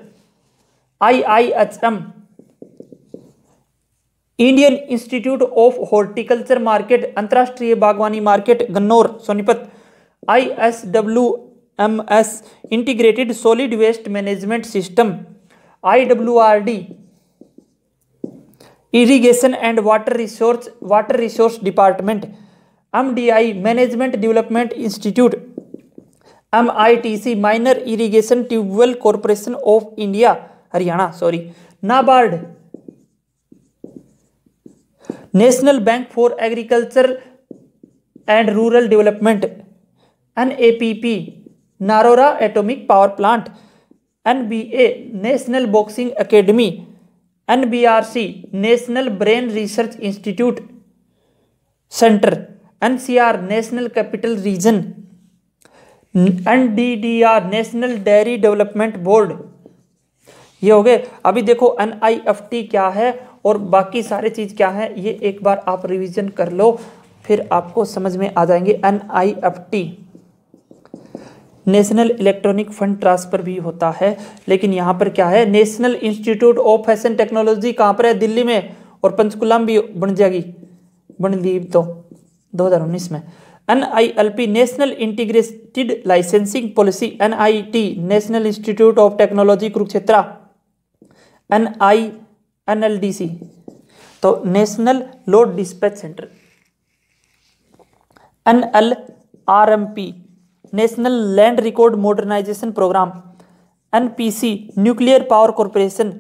IIHM Indian institute of horticulture market अंतरराष्ट्रीय बागवानी मार्केट Gannaur Sonipat, ISWMS integrated solid waste management system, IWRD irrigation and water resource department, MDI management development institute, MITC minor irrigation tubewell corporation of India Haryana NABARD, national bank for agriculture and rural development, NAPP Narora atomic power plant, NBA national boxing academy, NBRC national brain research institute centre, NCR national capital region, NDDR national dairy development board. ये हो गए। अभी देखो NIFT क्या है और बाकी सारे चीज क्या है, ये एक बार आप रिवीजन कर लो, फिर आपको समझ में आ जाएंगे। NIFT national electronic fund transfer भी होता है, लेकिन यहाँ पर क्या है, national institute of fashion technology कहाँ पर है, दिल्ली में, और पंचकुला भी बन जाएगी, बन दी तो 2019 में। NILP national integrated licensing policy, NIT national institute of technology Kurukshetra, NLDC तो national load dispatch centre, NLRMP national land record modernization program, NPC nuclear power corporation,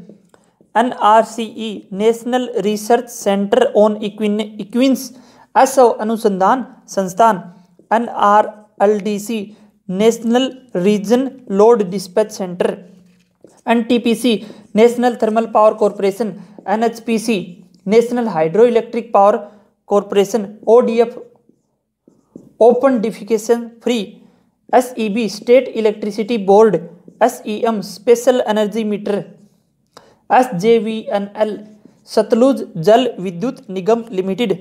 NRCE national research centre on equines एसओ अनुसंधान संस्थान, NRLDC national region load dispatch centre, NTPC national thermal power corporation, NHPC national hydro electric power corporation, ODF open defecation free, SEB state electricity board, SEM special energy meter, SJVNL Sutlej Jal विद्युत निगम limited,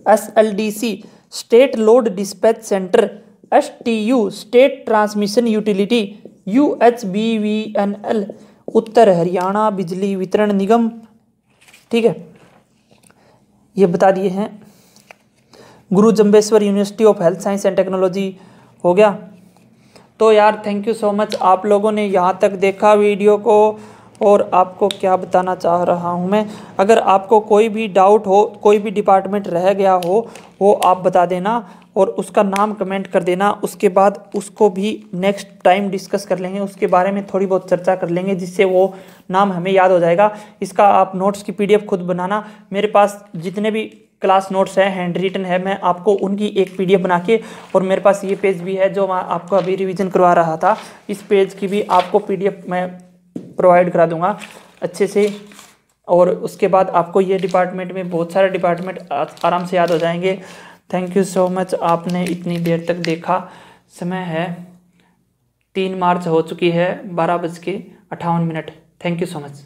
SLDC state load dispatch centre, STU state transmission utility, UHBVNL उत्तर हरियाणा बिजली वितरण निगम। ठीक है, ये बता दिए हैं। गुरु Jambheshwar university of health science and technology हो गया। तो यार थैंक यू सो मच, आप लोगों ने यहाँ तक देखा वीडियो को, और आपको क्या बताना चाह रहा हूँ मैं, अगर आपको कोई भी डाउट हो, कोई भी डिपार्टमेंट रह गया हो, वो आप बता देना और उसका नाम कमेंट कर देना। उसके बाद उसको भी नेक्स्ट टाइम डिस्कस कर लेंगे, उसके बारे में थोड़ी बहुत चर्चा कर लेंगे, जिससे वो नाम हमें याद हो जाएगा। इसका आप नोट्स की PDF खुद बनाना। मेरे पास जितने भी क्लास नोट्स है, हैंड रिटन है, मैं आपको उनकी एक PDF बना के, और मेरे पास ये पेज भी है जो मैं आपको अभी रिवीजन करवा रहा था, इस पेज की भी आपको PDF मैं प्रोवाइड करा दूंगा अच्छे से। और उसके बाद आपको ये डिपार्टमेंट में बहुत सारे डिपार्टमेंट आराम से याद हो जाएंगे। थैंक यू सो मच, आपने इतनी देर तक देखा। समय है 3 मार्च हो चुकी है, 12:58। Thank you so much.